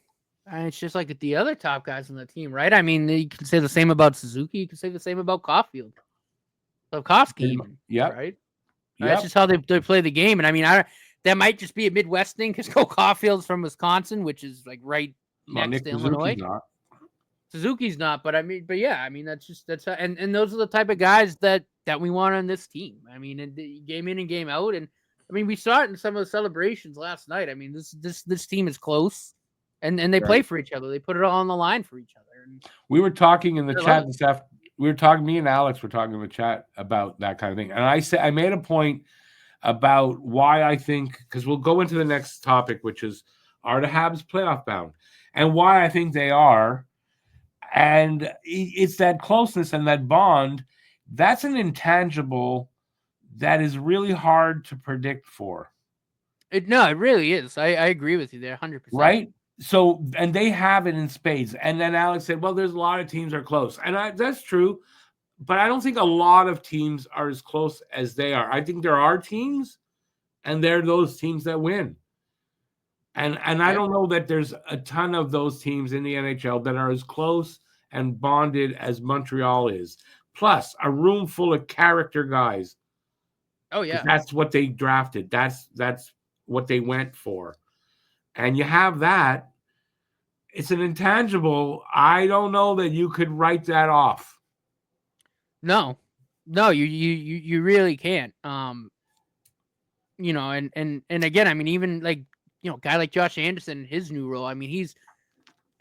it's just like the other top guys on the team, right? I mean, you can say the same about Suzuki. You can say the same about Caulfield. Slavkovsky even. Yeah. Right? Yep. That's just how they play the game. And I mean, that might just be a Midwest thing because Caulfield's from Wisconsin, which is like right next to Illinois. Suzuki's not, but yeah, I mean, that's how, and those are the type of guys that we want on this team. I mean, game in and game out. And I mean, we saw it in some of the celebrations last night. I mean, this team is close, and they play for each other. They put it all on the line for each other. And we were talking in the chat and stuff. Me and Alex were talking in the chat about that kind of thing. And I made a point about why I think, because we'll go into the next topic, which is, are the Habs playoff bound? And why I think they are. And it's that closeness and that bond. That's an intangible that is really hard to predict for. It really is. I agree with you there 100%. Right? So, and they have it in spades. And then Alex said, well, there's a lot of teams are close. And that's true. But I don't think a lot of teams are as close as they are. I think there are teams, and they're those teams that win. And I don't know that there's a ton of those teams in the NHL that are as close and bonded as Montreal is. Plus, a room full of character guys Oh yeah. That's what they drafted. That's what they went for. And you have that. It's an intangible. I don't know that you could write that off. No, you really can't. And again, I mean, even like a guy like Josh Anderson, his new role. I mean, he's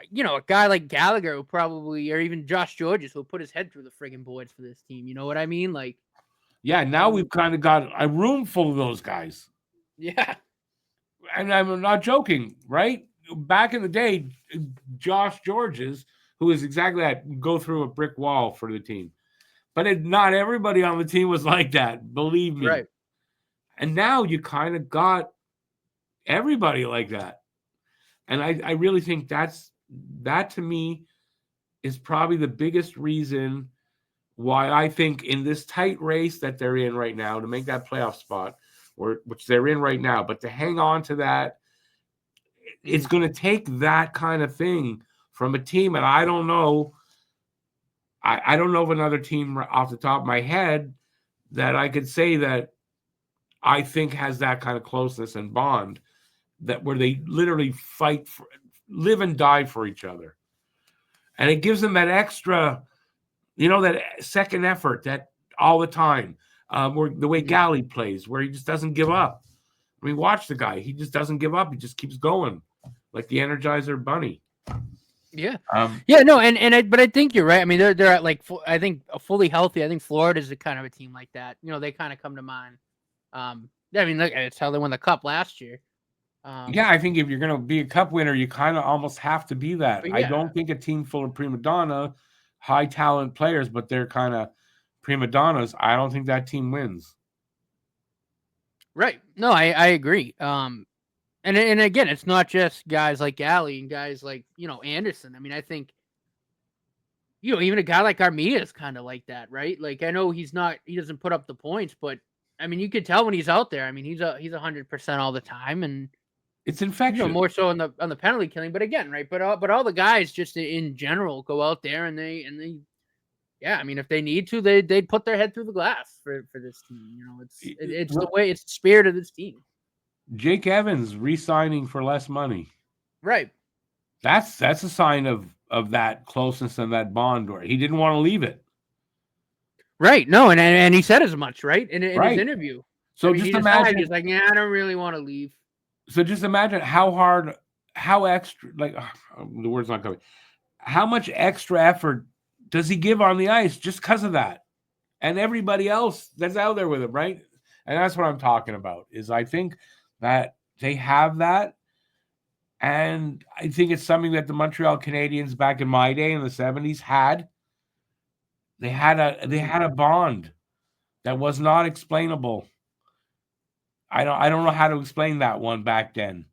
a guy like Gallagher who probably, or even Josh Georges, who'll put his head through the friggin' boards for this team. You know what I mean? Like, Yeah, now we've kind of got a room full of those guys. yeah, And I'm not joking, right? Back in the day, Josh Georges, who is exactly that, go through a brick wall for the team. But not everybody on the team was like that, believe me. right. And now you kind of got everybody like that. And I really think that to me is probably the biggest reason why I think in this tight race that they're in right now to make that playoff spot, which they're in right now, but to hang on to that, it's going to take that kind of thing from a team. And I don't know. I don't know of another team off the top of my head that I could say that I think has that kind of closeness and bond that where they literally live and die for each other. And it gives them that extra, that second effort that all the time, where the way Galley plays, where he just doesn't give up. I mean, watch the guy. He just doesn't give up. He just keeps going like the Energizer Bunny. Yeah. But I think you're right. I mean, they're at like, I think fully healthy. I think Florida's the kind of a team like that. They kind of come to mind. I mean, look, it's how they won the cup last year. I think if you're going to be a cup winner, you kind of almost have to be that. Yeah. I don't think a team full of prima donna, high talent players, but they're kind of prima donnas. I don't think that team wins. Right. No, I agree. And again, it's not just guys like Galley and guys like, Anderson. I mean, I think, even a guy like Armia is kind of like that, right? Like, I know he doesn't put up the points, but I mean, you could tell when he's out there. I mean, he's 100% all the time, and it's infectious. More so on the penalty killing. But again, right? But all the guys just in general go out there and they. Yeah, I mean, if they need to, they'd put their head through the glass for this team. It's the way, it's the spirit of this team. Jake Evans re-signing for less money, right? That's a sign of that closeness and that bond. Where he didn't want to leave it, right? No, and he said as much, right, in his interview. So just imagine, he's like, yeah, I don't really want to leave. So just imagine how extra, like the word's not coming. How much extra effort does he give on the ice just because of that? And everybody else that's out there with him, right? And that's what I'm talking about, is I think that they have that. And I think it's something that the Montreal Canadiens back in my day in the 70s had. They had a bond that was not explainable. I don't know how to explain that one back then.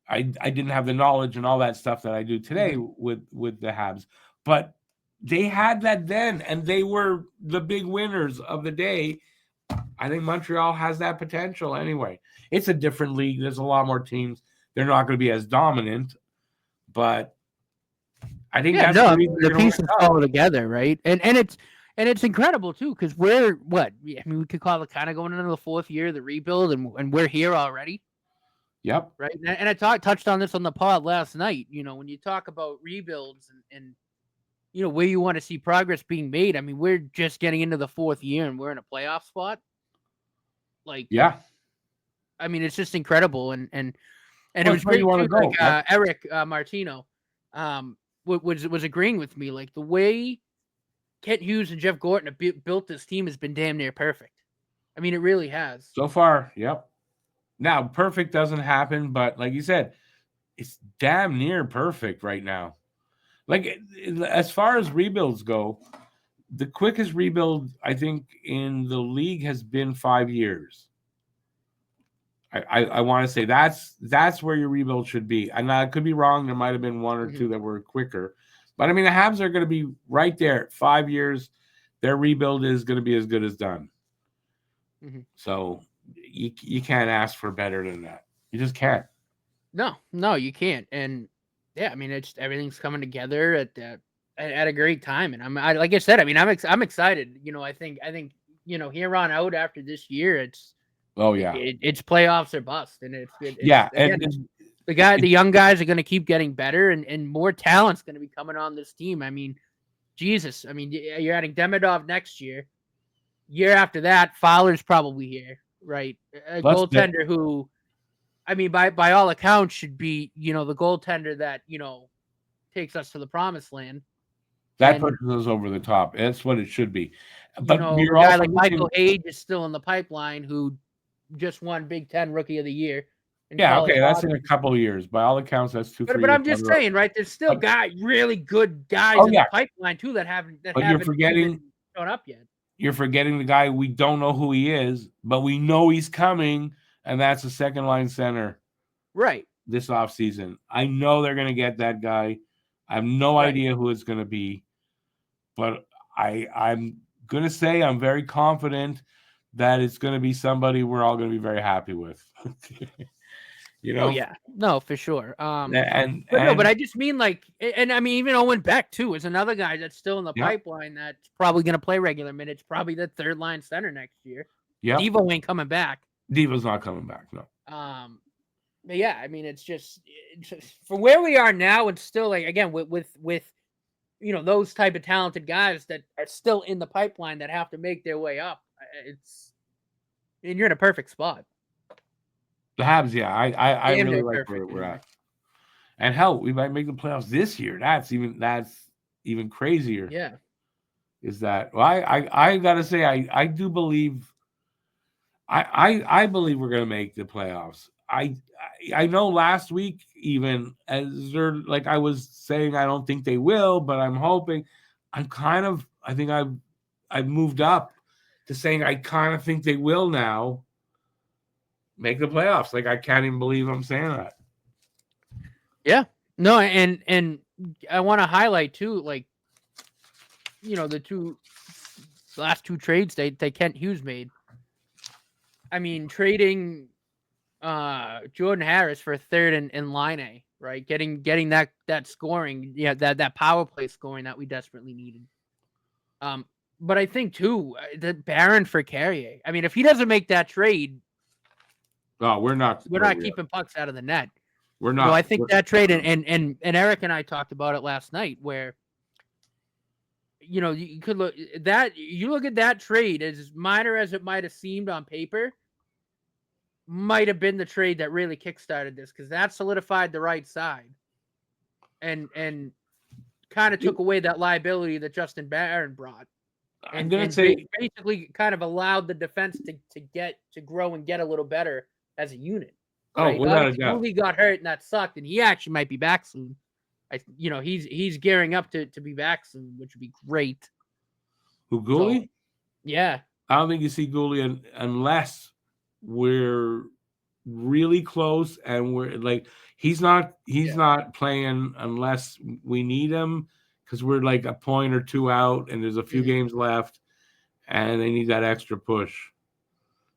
I didn't have the knowledge and all that stuff that I do today with the Habs. But they had that then, and they were the big winners of the day. I think Montreal has that potential anyway. It's a different league. There's a lot more teams. They're not going to be as dominant, but I think the pieces fall together, right? And it's incredible too, because we could call it kind of going into the fourth year of the rebuild, and we're here already. Yep. Right. And I touched on this on the pod last night. When you talk about rebuilds and where you want to see progress being made. I mean, we're just getting into the fourth year and we're in a playoff spot. Like, yeah. I mean, it's just incredible. And it was great too, like Eric Martino was agreeing with me. Like, the way Kent Hughes and Jeff Gorton have built this team has been damn near perfect. I mean, it really has. So far, yep. Now, perfect doesn't happen, but like you said, it's damn near perfect right now. Like, as far as rebuilds go, the quickest rebuild, I think, in the league has been 5 years. I want to say that's where your rebuild should be. And I could be wrong. There might have been one or two that were quicker. But, I mean, the Habs are going to be right there. 5 years, their rebuild is going to be as good as done. So you can't ask for better than that. You just can't. No, you can't. And, yeah, I mean, it's everything's coming together at a great time. And like I said, I mean, I'm excited. I think here on out after this year, it's yeah. it's playoffs or bust, and it's Yeah, again, and the young guys are going to keep getting better, and more talent's going to be coming on this team. I mean, Jesus, I mean, you're adding Demidov next year. Year after that, Fowler's probably here, right? A goaltender who, I mean, by all accounts, should be the goaltender that takes us to the promised land. that pushes us over the top. That's what it should be. But A guy like Michael Hage is still in the pipeline, who just won Big Ten Rookie of the Year. Yeah, okay, that's in a couple of years. By all accounts, that's 2-3 years. But I'm just saying, right? There's still really good guys in the pipeline too that haven't even shown up yet. You're forgetting the guy we don't know who he is, but we know he's coming, and that's a second line center. Right. This offseason. I know they're going to get that guy. I have no idea who it's going to be, but I'm going to say I'm very confident that it's going to be somebody we're all going to be very happy with. Oh yeah, no, for sure. But I just mean and I mean even Owen Beck too is another guy that's still in the pipeline that's probably going to play regular minutes, probably the third line center next year. Yeah, Devo ain't coming back. Devo's not coming back, no. But yeah, I mean it's just for where we are now, and still again with those type of talented guys that are still in the pipeline that have to make their way up. And you're in a perfect spot. The Habs, yeah, I really like where we're at. And hell, we might make the playoffs this year. That's even crazier. Yeah. Is that I gotta say I do believe I believe we're gonna make the playoffs. I know last week, even as they're like I was saying, I don't think they will, but I'm hoping. I think I've moved up to saying I kind of think they will now make the playoffs. Like I can't even believe I'm saying that. Yeah. No, and I want to highlight too, the last two trades they Kent Hughes made. I mean, trading Jordan Harris for a third in line A, right? Getting that scoring, that power play scoring that we desperately needed. But I think too that Barron for Carrier. I mean, if he doesn't make that trade, we're not keeping pucks out of the net. We're not. So I think that trade and Eric and I talked about it last night, where you could look at that trade, as minor as it might have seemed on paper, might have been the trade that really kickstarted this, because that solidified the right side and kind of took away that liability that Justin Barron brought. I'm going to say basically kind of allowed the defense to grow and get a little better as a unit. Right? Without a doubt. He got hurt and that sucked, and he actually might be back soon. He's gearing up to be back soon, which would be great. Who, Gooley? So, yeah. I don't think you see Gooley unless we're really close and we're like he's not playing unless we need him, because we're like a point or two out and there's a few games left and they need that extra push.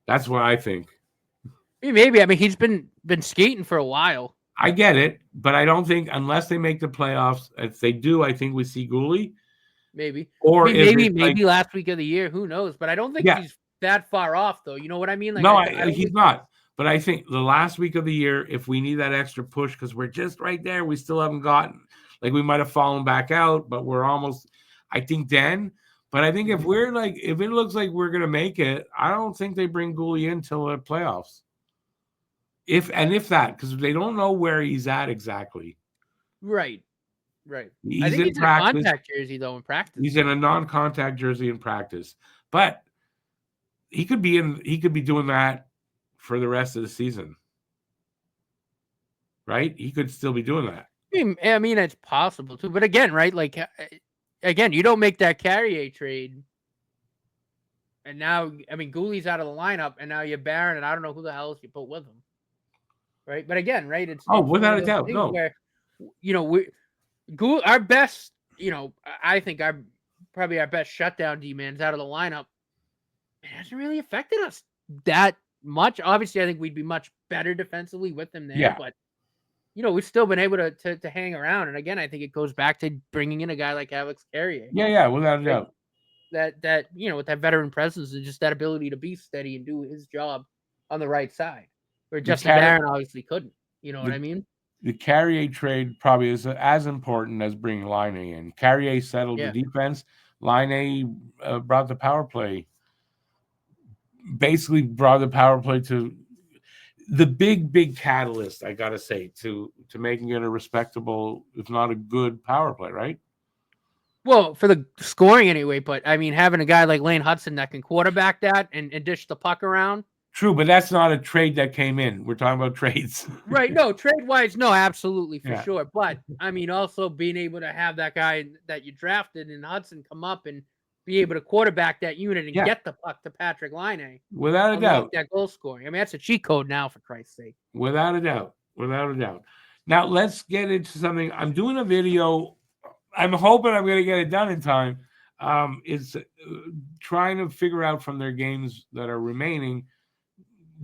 That's what I think. Maybe. I mean, he's been skating for a while. I get it, but I don't think unless they make the playoffs, if they do, I think we see Gooley. Maybe. Or maybe last week of the year, who knows? But I don't think he's that far off, though. You know what I mean? He's not. But I think the last week of the year, if we need that extra push, because we're just right there, we still haven't gotten. Like we might have fallen back out, but we're almost. I think then. But I think if it looks like we're gonna make it, I don't think they bring Gooley in till the playoffs. If that, because they don't know where he's at exactly. Right. He's I think he's in a contact jersey though in practice. He's in a non-contact jersey in practice, but he could be doing that for the rest of the season, right? He could still be doing that. I mean, it's possible too, but again, right? Like, again, you don't make that Carrier trade, and now, I mean, Gooley's out of the lineup, and now you're Barron, and I don't know who the hell else you put with him. Right, but again, right? It's without a doubt, no. Where, our best, I think probably our best shutdown D-man's out of the lineup. It hasn't really affected us that much. Obviously, I think we'd be much better defensively with them there, but we've still been able to hang around. And again, I think it goes back to bringing in a guy like Alex Carrier. Yeah, without a doubt. that with that veteran presence and just that ability to be steady and do his job on the right side, where Justin Barron obviously couldn't. You know what I mean? The Carrier trade probably is as important as bringing Line in. Carrier settled the defense. Line brought the power play. Basically, brought the power play to the big catalyst. I gotta say to making it a respectable, if not a good, power play, right? Well, for the scoring anyway. But I mean, having a guy like Lane Hutson that can quarterback that and dish the puck around. True, but that's not a trade that came in. We're talking about trades. Right. No, trade-wise, no, absolutely, for sure. But, I mean, also being able to have that guy that you drafted in Hudson come up and be able to quarterback that unit and get the puck to Patrick Laine. Without a doubt. That goal scoring. I mean, that's a cheat code now, for Christ's sake. Without a doubt. Without a doubt. Now, let's get into something. I'm doing a video. I'm hoping I'm going to get it done in time. It's trying to figure out from their games that are remaining,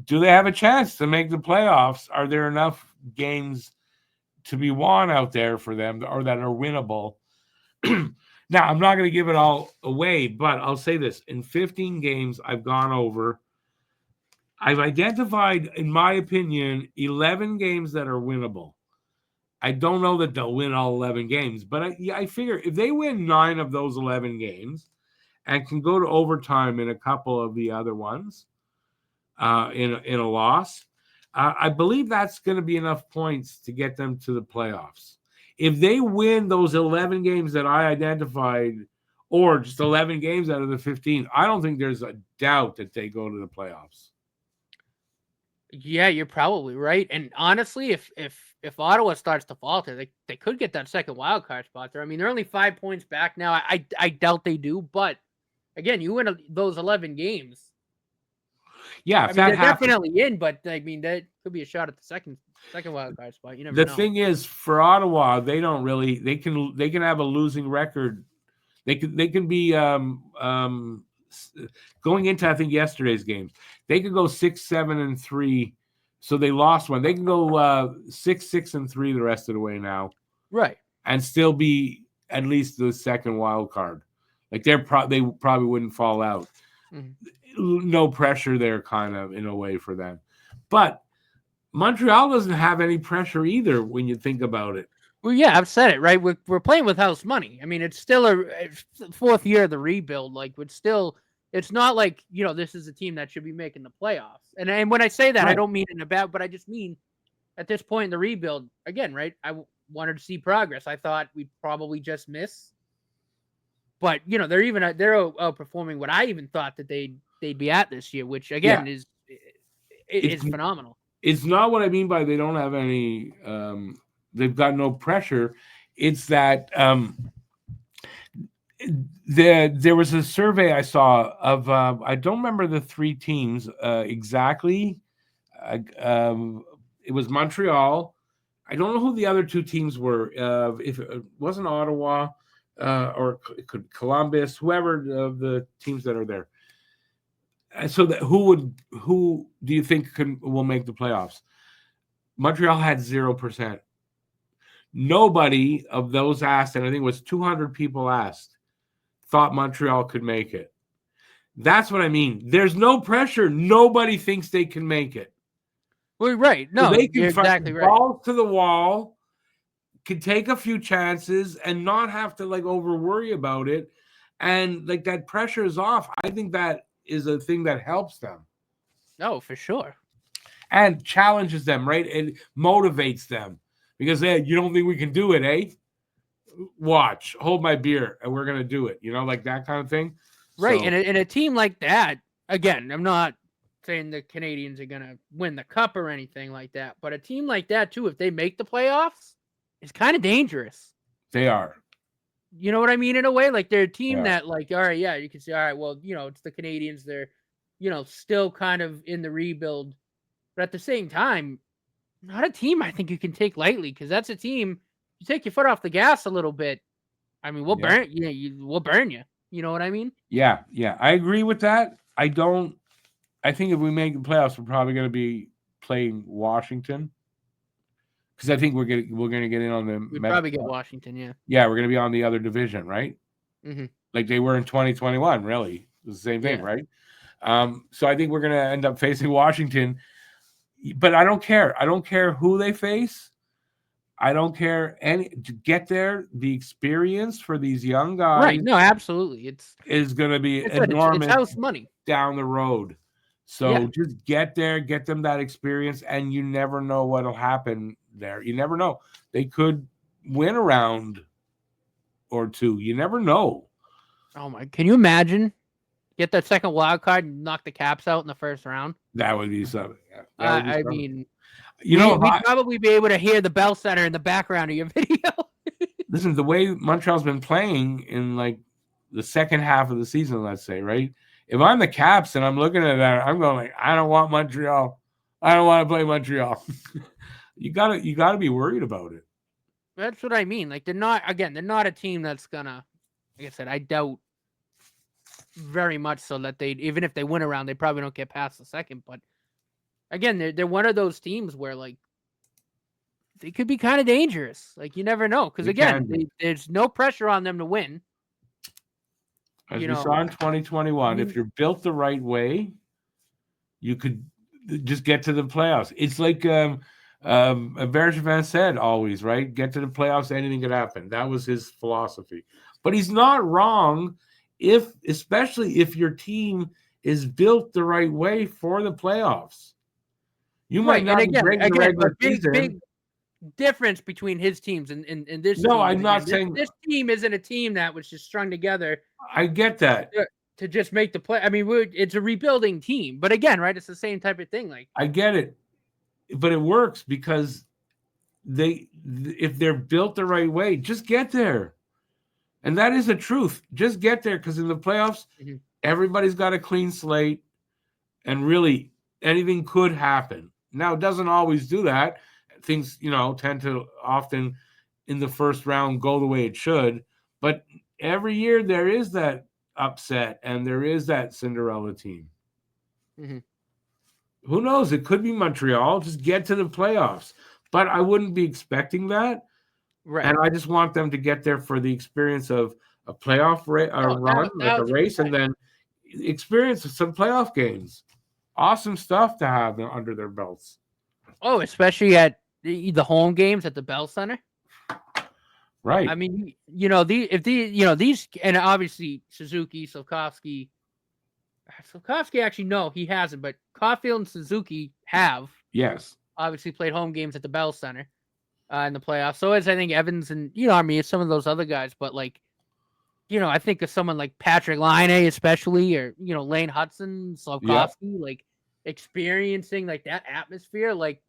do they have a chance to make the playoffs? Are there enough games to be won out there for them or that are winnable? Now, I'm not going to give it all away, but I'll say this. In 15 games I've gone over, I've identified, in my opinion, 11 games that are winnable. I don't know that they'll win all 11 games, but I figure if they win 9 of those 11 games and can go to overtime in a couple of the other ones, in a loss, I believe that's going to be enough points to get them to the playoffs. If they win those 11 games that I identified, or just 11 games out of the 15, I don't think there's a doubt that they go to the playoffs. Yeah, you're probably right. And honestly, if Ottawa starts to falter, they could get that second wild card spot there. I mean, they're only 5 points back now. I doubt they do, but again, you win those 11 games. Yeah, I mean, they're definitely in, but I mean, that could be a shot at the second wild card spot. You never know. The thing is, for Ottawa, they don't really. They can have a losing record. They can be going into, I think, yesterday's games. They could go 6-7-3. So they lost one. They can go 6-6-3 the rest of the way now, right? And still be at least the second wild card. Like they probably wouldn't fall out. Mm-hmm. No pressure there, kind of, in a way, for them. But Montreal doesn't have any pressure either when you think about it. Well, yeah, I've said it, right? We're playing with house money. I mean, it's still a fourth year of the rebuild. Like, it's not like, this is a team that should be making the playoffs. And when I say that, right, I don't mean in a bad, but I just mean at this point in the rebuild, again, right? I wanted to see progress. I thought we'd probably just miss. But, they're outperforming what I even thought that they'd be at this year, which again is phenomenal. It's not what I mean by they don't have any they've got no pressure. It's that there was a survey I saw of I don't remember the 3 teams exactly. It was Montreal. I don't know who the other 2 teams were. If it wasn't Ottawa or it could Columbus, whoever of the teams that are there. So who do you think will make the playoffs? Montreal had 0%. Nobody of those asked, and I think it was 200 people asked, thought Montreal could make it. That's what I mean. There's no pressure. Nobody thinks they can make it. Well, right. No, so they can you're exactly right. Ball to the wall, can take a few chances and not have to over worry about it. And that pressure is off. I think that is a thing that helps them. No, for sure. And challenges them, right? It motivates them because you don't think we can do it, eh? Watch, hold my beer, and we're going to do it. That kind of thing. Right. So, and a team like that, again, I'm not saying the Canadians are going to win the cup or anything like that, but a team like that, too, if they make the playoffs, it's kind of dangerous. They are. You know what I mean? In a way, they're a team that, all right, yeah, you can say, all right, well, it's the Canadians. They're, still kind of in the rebuild. But at the same time, not a team I think you can take lightly, because that's a team, you take your foot off the gas a little bit. I mean, we'll burn we'll burn you. You know what I mean? Yeah. I agree with that. I think if we make the playoffs, we're probably going to be playing Washington. Because I think we're gonna get in on the. We'd probably get Washington, yeah. Yeah, we're gonna be on the other division, right? like they were in 2021. Really, it was the same thing, right? So I think we're going to end up facing Washington, but I don't care. I don't care who they face. I don't care to get there. The experience for these young guys, right? No, absolutely. is going to be It's house money down the road. So just get there, get them that experience, and you never know what'll happen there. You never know. They could win a round or two. You never know. Oh my! Can you imagine? Get that second wild card and knock the Caps out in the first round. That would be something. I mean, you know, we'd probably be able to hear the Bell Center in the background of your video. Listen, the way Montreal's been playing in like the second half of the season, let's say, right? If I'm the Caps and I'm looking at that, I'm going like, I don't want Montreal. I don't want to play Montreal. you gotta be worried about it. That's what I mean. Like they're not a team that's gonna, like I said, I doubt very much so that even if they win a round, they probably don't get past the second. But again, they're one of those teams where like they could be kind of dangerous. Like you never know, because again, there's no pressure on them to win. As we saw in 2021, if you're built the right way, you could just get to the playoffs. It's like Bergevin said always, right? Get to the playoffs, anything could happen. That was his philosophy. But he's not wrong, especially if your team is built the right way for the playoffs. You might not be great in the regular season. Big difference between his teams and this. No, team. I'm not saying this team isn't a team that was just strung together. I get that. To just make the play. I mean, it's a rebuilding team, but again, right? It's the same type of thing. Like I get it, but it works because if they're built the right way, just get there. And that is the truth. Just get there, because in the playoffs, everybody's got a clean slate, and really anything could happen. Now, it doesn't always do that. Things, tend to often in the first round go the way it should. But every year there is that upset and there is that Cinderella team. Who knows? It could be Montreal. Just get to the playoffs. But I wouldn't be expecting that. Right. And I just want them to get there for the experience of a playoff run, like a race, and then experience some playoff games. Awesome stuff to have under their belts. Oh, especially at the home games at the Bell Center. Right. I mean, these, and obviously Suzuki, Slafkovsky actually, no, he hasn't, but Caulfield and Suzuki have. Yes. Obviously played home games at the Bell Center. In the playoffs. So is I think Evans and it's some of those other guys, but like, I think of someone like Patrick Laine, especially, or Lane Hutson, Slafkovsky, like experiencing like that atmosphere. Like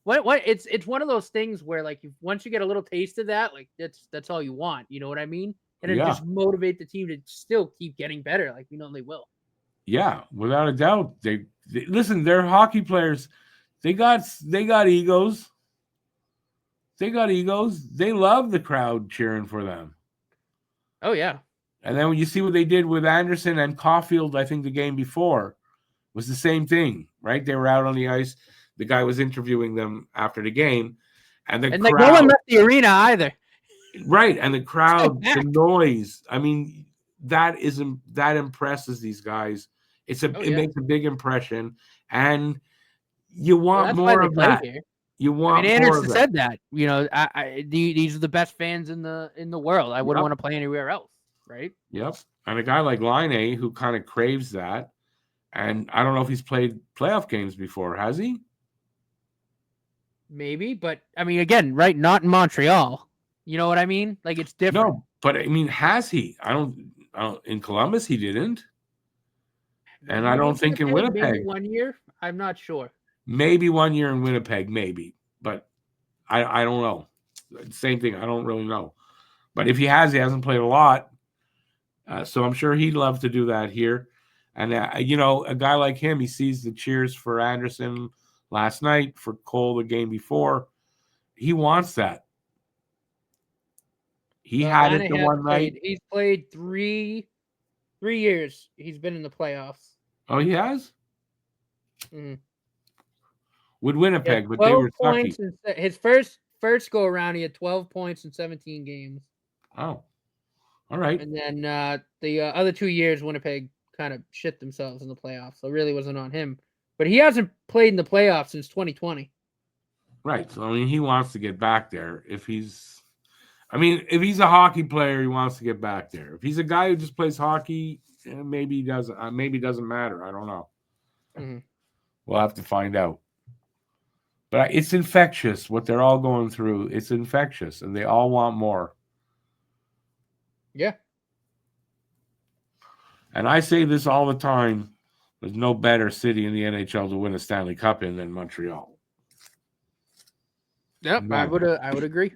what it's one of those things where like once you get a little taste of that, like that's all you want. You know what I mean? And it just motivate the team to still keep getting better. Like they will. Yeah, without a doubt. They listen. They're hockey players. They got egos. They got egos. They love the crowd cheering for them. Oh, yeah. And then when you see what they did with Anderson and Caulfield, I think the game before was the same thing, right? They were out on the ice. The guy was interviewing them after the game. And no one left the arena either. Right. And the crowd, the noise. I mean, that impresses these guys. It makes a big impression. And you want more of that. Here. You want Anderson said that. These are the best fans in the world. I wouldn't want to play anywhere else, right? Yep. And a guy like Laine who kind of craves that, and I don't know if he's played playoff games before, has he? Maybe, but I mean, again, right? Not in Montreal. You know what I mean? Like it's different. No, but I mean, has he? I don't. In Columbus, he didn't, and I don't think in Winnipeg. Maybe 1 year. I'm not sure. Maybe 1 year in Winnipeg, maybe. But I don't know. Same thing. I don't really know. But if he hasn't played a lot. So I'm sure he'd love to do that here. And, a guy like him, he sees the cheers for Anderson last night, for Cole the game before. He wants that. He had it the one night. He's played three years. He's been in the playoffs. Oh, he has? Mm-hmm. With Winnipeg, but they were sucky. His first go around, he had 12 points in 17 games. Oh, All right. And then the other 2 years, Winnipeg kind of shit themselves in the playoffs. So it really wasn't on him. But he hasn't played in the playoffs since 2020. Right. So I mean, he wants to get back there. If he's a hockey player, he wants to get back there. If he's a guy who just plays hockey, maybe he doesn't. Maybe it doesn't matter. I don't know. Mm-hmm. We'll have to find out. But it's infectious what they're all going through. It's infectious, and they all want more. Yeah. And I say this all the time. There's no better city in the NHL to win a Stanley Cup in than Montreal. Yep, No. I would agree.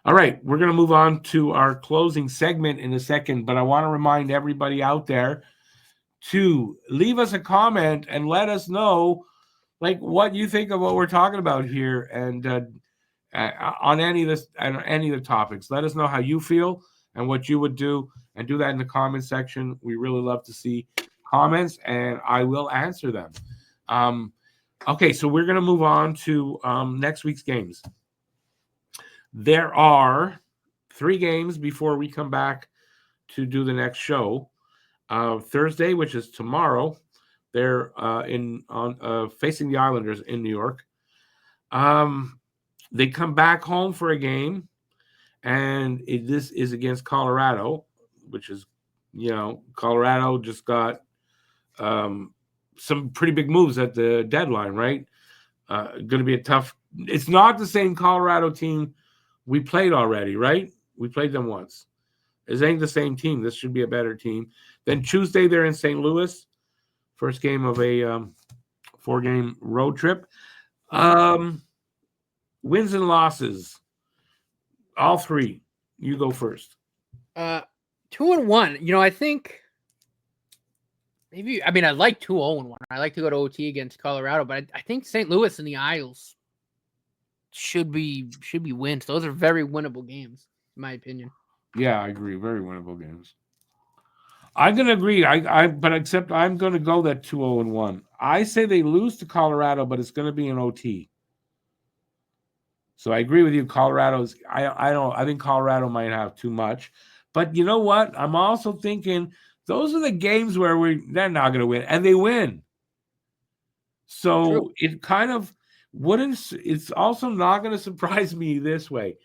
All right, we're going to move on to our closing segment in a second, but I want to remind everybody out there to leave us a comment and let us know like what you think of what we're talking about here, and on any of the topics. Let us know how you feel and what you would do, and do that in the comment section. We really love to see comments, and I will answer them. Okay, so we're going to move on to next week's games. There are 3 games before we come back to do the next show. Thursday, which is tomorrow, they're facing the Islanders in New York. They come back home for a game, and this is against Colorado, which is, Colorado just got some pretty big moves at the deadline, right? Going to be a tough. It's not the same Colorado team we played already, right? We played them once. This ain't the same team. This should be a better team. Then Tuesday, they're in St. Louis. First game of a 4-game road trip. Wins and losses. All 3. You go first. 2-1. I think maybe. I mean, I like 2-0-1. I like to go to OT against Colorado, but I think St. Louis and the Isles should be wins. Those are very winnable games, in my opinion. Yeah, I agree. Very winnable games. I'm going to agree. Except I'm going to go that 2-0-1. I say they lose to Colorado, but it's going to be an OT. So I agree with you. Colorado's. I think Colorado might have too much, but you know what? I'm also thinking those are the games where they're not going to win, and they win. So True. It kind of wouldn't. It's also not going to surprise me this way.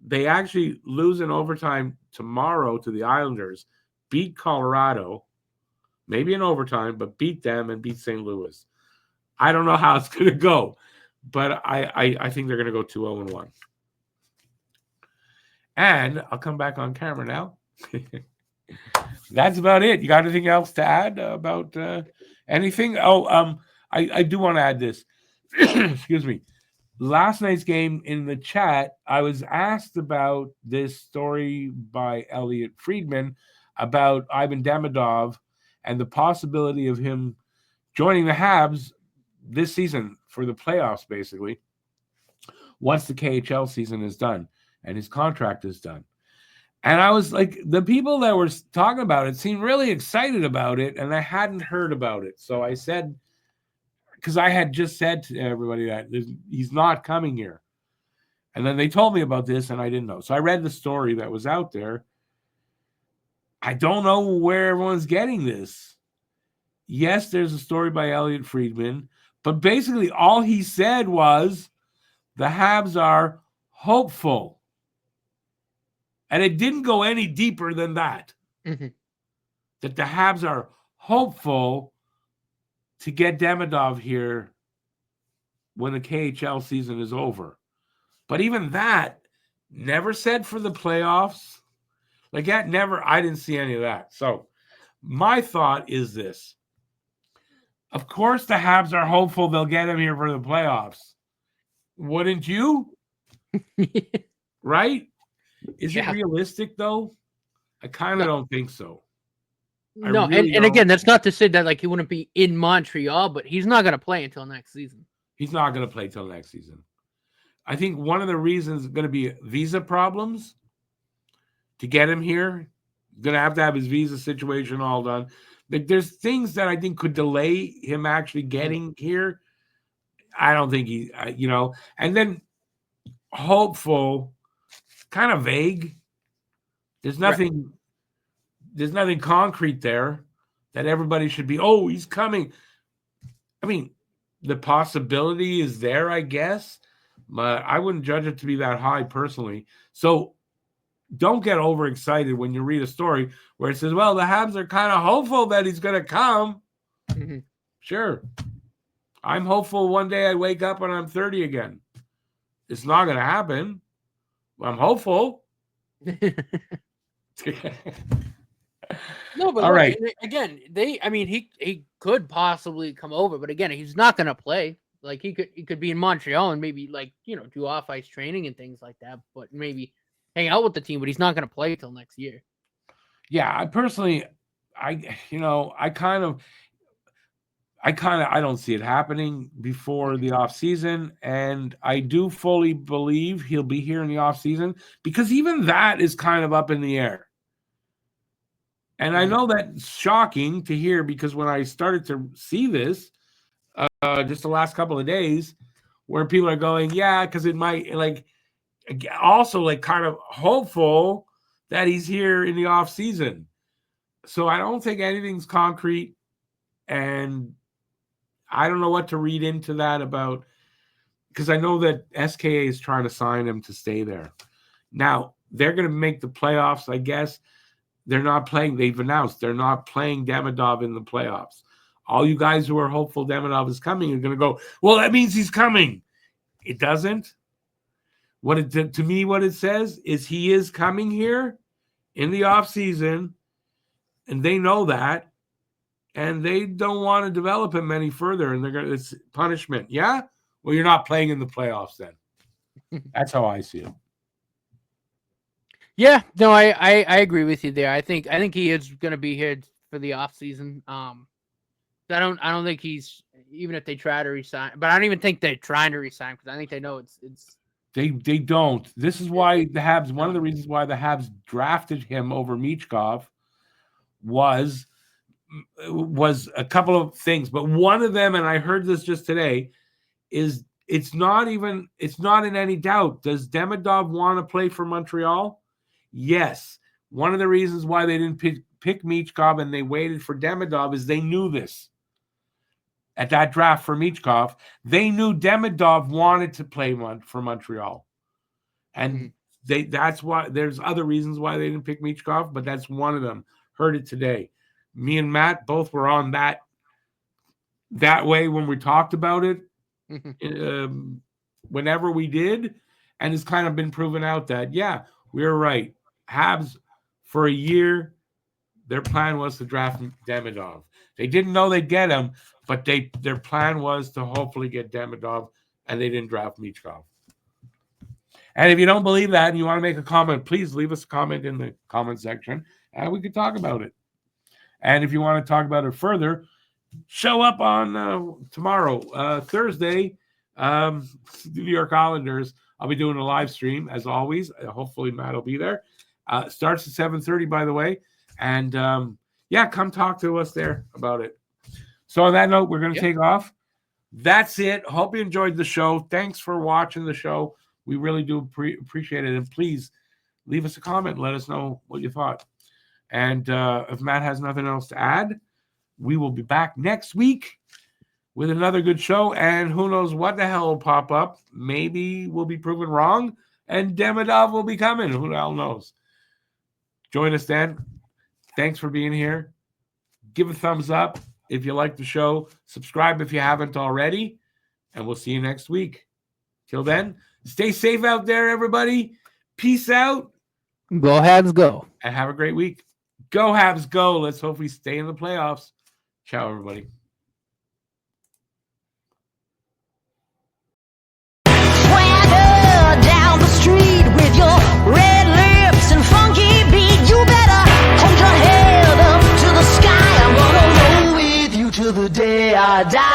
They actually lose in overtime tomorrow to the Islanders, beat Colorado, maybe in overtime, but beat them and beat St. Louis. I don't know how it's going to go, but I think they're going to go 2-0-1. And I'll come back on camera now. That's about it. You got anything else to add about anything? I do want to add this. Excuse me. Last night's game in the chat, I was asked about this story by Elliot Friedman about Ivan Demidov and the possibility of him joining the Habs this season for the playoffs, basically, once the KHL season is done and his contract is done. And I was like, the people that were talking about it seemed really excited about it, and I hadn't heard about it. So I said, because I had just said to everybody that he's not coming here. And then they told me about this, and I didn't know. So I read the story that was out there. I don't know where everyone's getting this. Yes, there's a story by Elliot Friedman, but basically all he said was the Habs are hopeful. And it didn't go any deeper than that. Mm-hmm. That the Habs are hopeful to get Demidov here when the KHL season is over. But even that never said for the playoffs. Like that never, I didn't see any of that. So my thought is this. Of course the Habs are hopeful they'll get him here for the playoffs. Wouldn't you? Right? Is it realistic though? I kind of don't think so. No, really and again, that's not to say that like he wouldn't be in Montreal, but he's not going to play until next season. He's not going to play till next season. I think one of the reasons is going to be visa problems to get him here. He's going to have his visa situation all done. Like, there's things that I think could delay him actually getting here. I don't think and then hopeful, kind of vague. There's nothing. There's nothing concrete there that everybody should be. Oh, he's coming. I mean, the possibility is there, I guess, but I wouldn't judge it to be that high personally. So don't get overexcited when you read a story where it says, well, the Habs are kind of hopeful that he's going to come. Mm-hmm. Sure. I'm hopeful one day I wake up and I'm 30 again. It's not going to happen. I'm hopeful. No, but all right. Again, he could possibly come over, but again, he's not going to play. Like he could be in Montreal and maybe do off ice training and things like that, but maybe hang out with the team. But he's not going to play till next year. Yeah, I personally, I don't see it happening before the off season, and I do fully believe he'll be here in the off season because even that is kind of up in the air. And I know that's shocking to hear because when I started to see this, just the last couple of days, where people are going, yeah, because it might also kind of hopeful that he's here in the off season. So I don't think anything's concrete, and I don't know what to read into that about, because I know that SKA is trying to sign him to stay there. Now they're going to make the playoffs, I guess. They're not playing. They've announced they're not playing Demidov in the playoffs. All you guys who are hopeful Demidov is coming are going to go, well, that means he's coming. It doesn't. To me, what it says is he is coming here in the offseason, and they know that, and they don't want to develop him any further, and it's punishment. Yeah? Well, you're not playing in the playoffs then. That's how I see it. Yeah, no, I agree with you there. I think he is going to be here for the off season. I don't think he's, even if they try to resign, but I don't even think they're trying to resign because I think they know it's. They don't. This is why the Habs. One of the reasons why the Habs drafted him over Michkov was a couple of things, but one of them, and I heard this just today, is it's not in any doubt. Does Demidov want to play for Montreal? Yes. One of the reasons why they didn't pick Michkov and they waited for Demidov is they knew this. At that draft for Michkov, they knew Demidov wanted to play for Montreal. And that's why there's other reasons why they didn't pick Michkov, but that's one of them. Heard it today. Me and Matt both were on that way when we talked about it. Whenever we did, and it's kind of been proven out that, yeah, we were right. Habs, for a year, their plan was to draft Demidov. They didn't know they'd get him, but their plan was to hopefully get Demidov, and they didn't draft Michkov. And if you don't believe that and you want to make a comment, please leave us a comment in the comment section, and we could talk about it. And if you want to talk about it further, show up on tomorrow, Thursday, the New York Islanders. I'll be doing a live stream, as always. Hopefully, Matt will be there. Starts at 7:30, by the way. And, come talk to us there about it. So on that note, we're going to take off. That's it. Hope you enjoyed the show. Thanks for watching the show. We really do appreciate it. And please leave us a comment. Let us know what you thought. And if Matt has nothing else to add, we will be back next week with another good show. And who knows what the hell will pop up. Maybe we'll be proven wrong. And Demidov will be coming. Who the hell knows? Join us then. Thanks for being here. Give a thumbs up if you like the show. Subscribe if you haven't already. And we'll see you next week. Till then, stay safe out there, everybody. Peace out. Go Habs, go. And have a great week. Go Habs, go. Let's hope we stay in the playoffs. Ciao, everybody. Swagger down the street with your red lips and funky beat. You better hold your head up to the sky. I'm gonna roll with you till the day I die.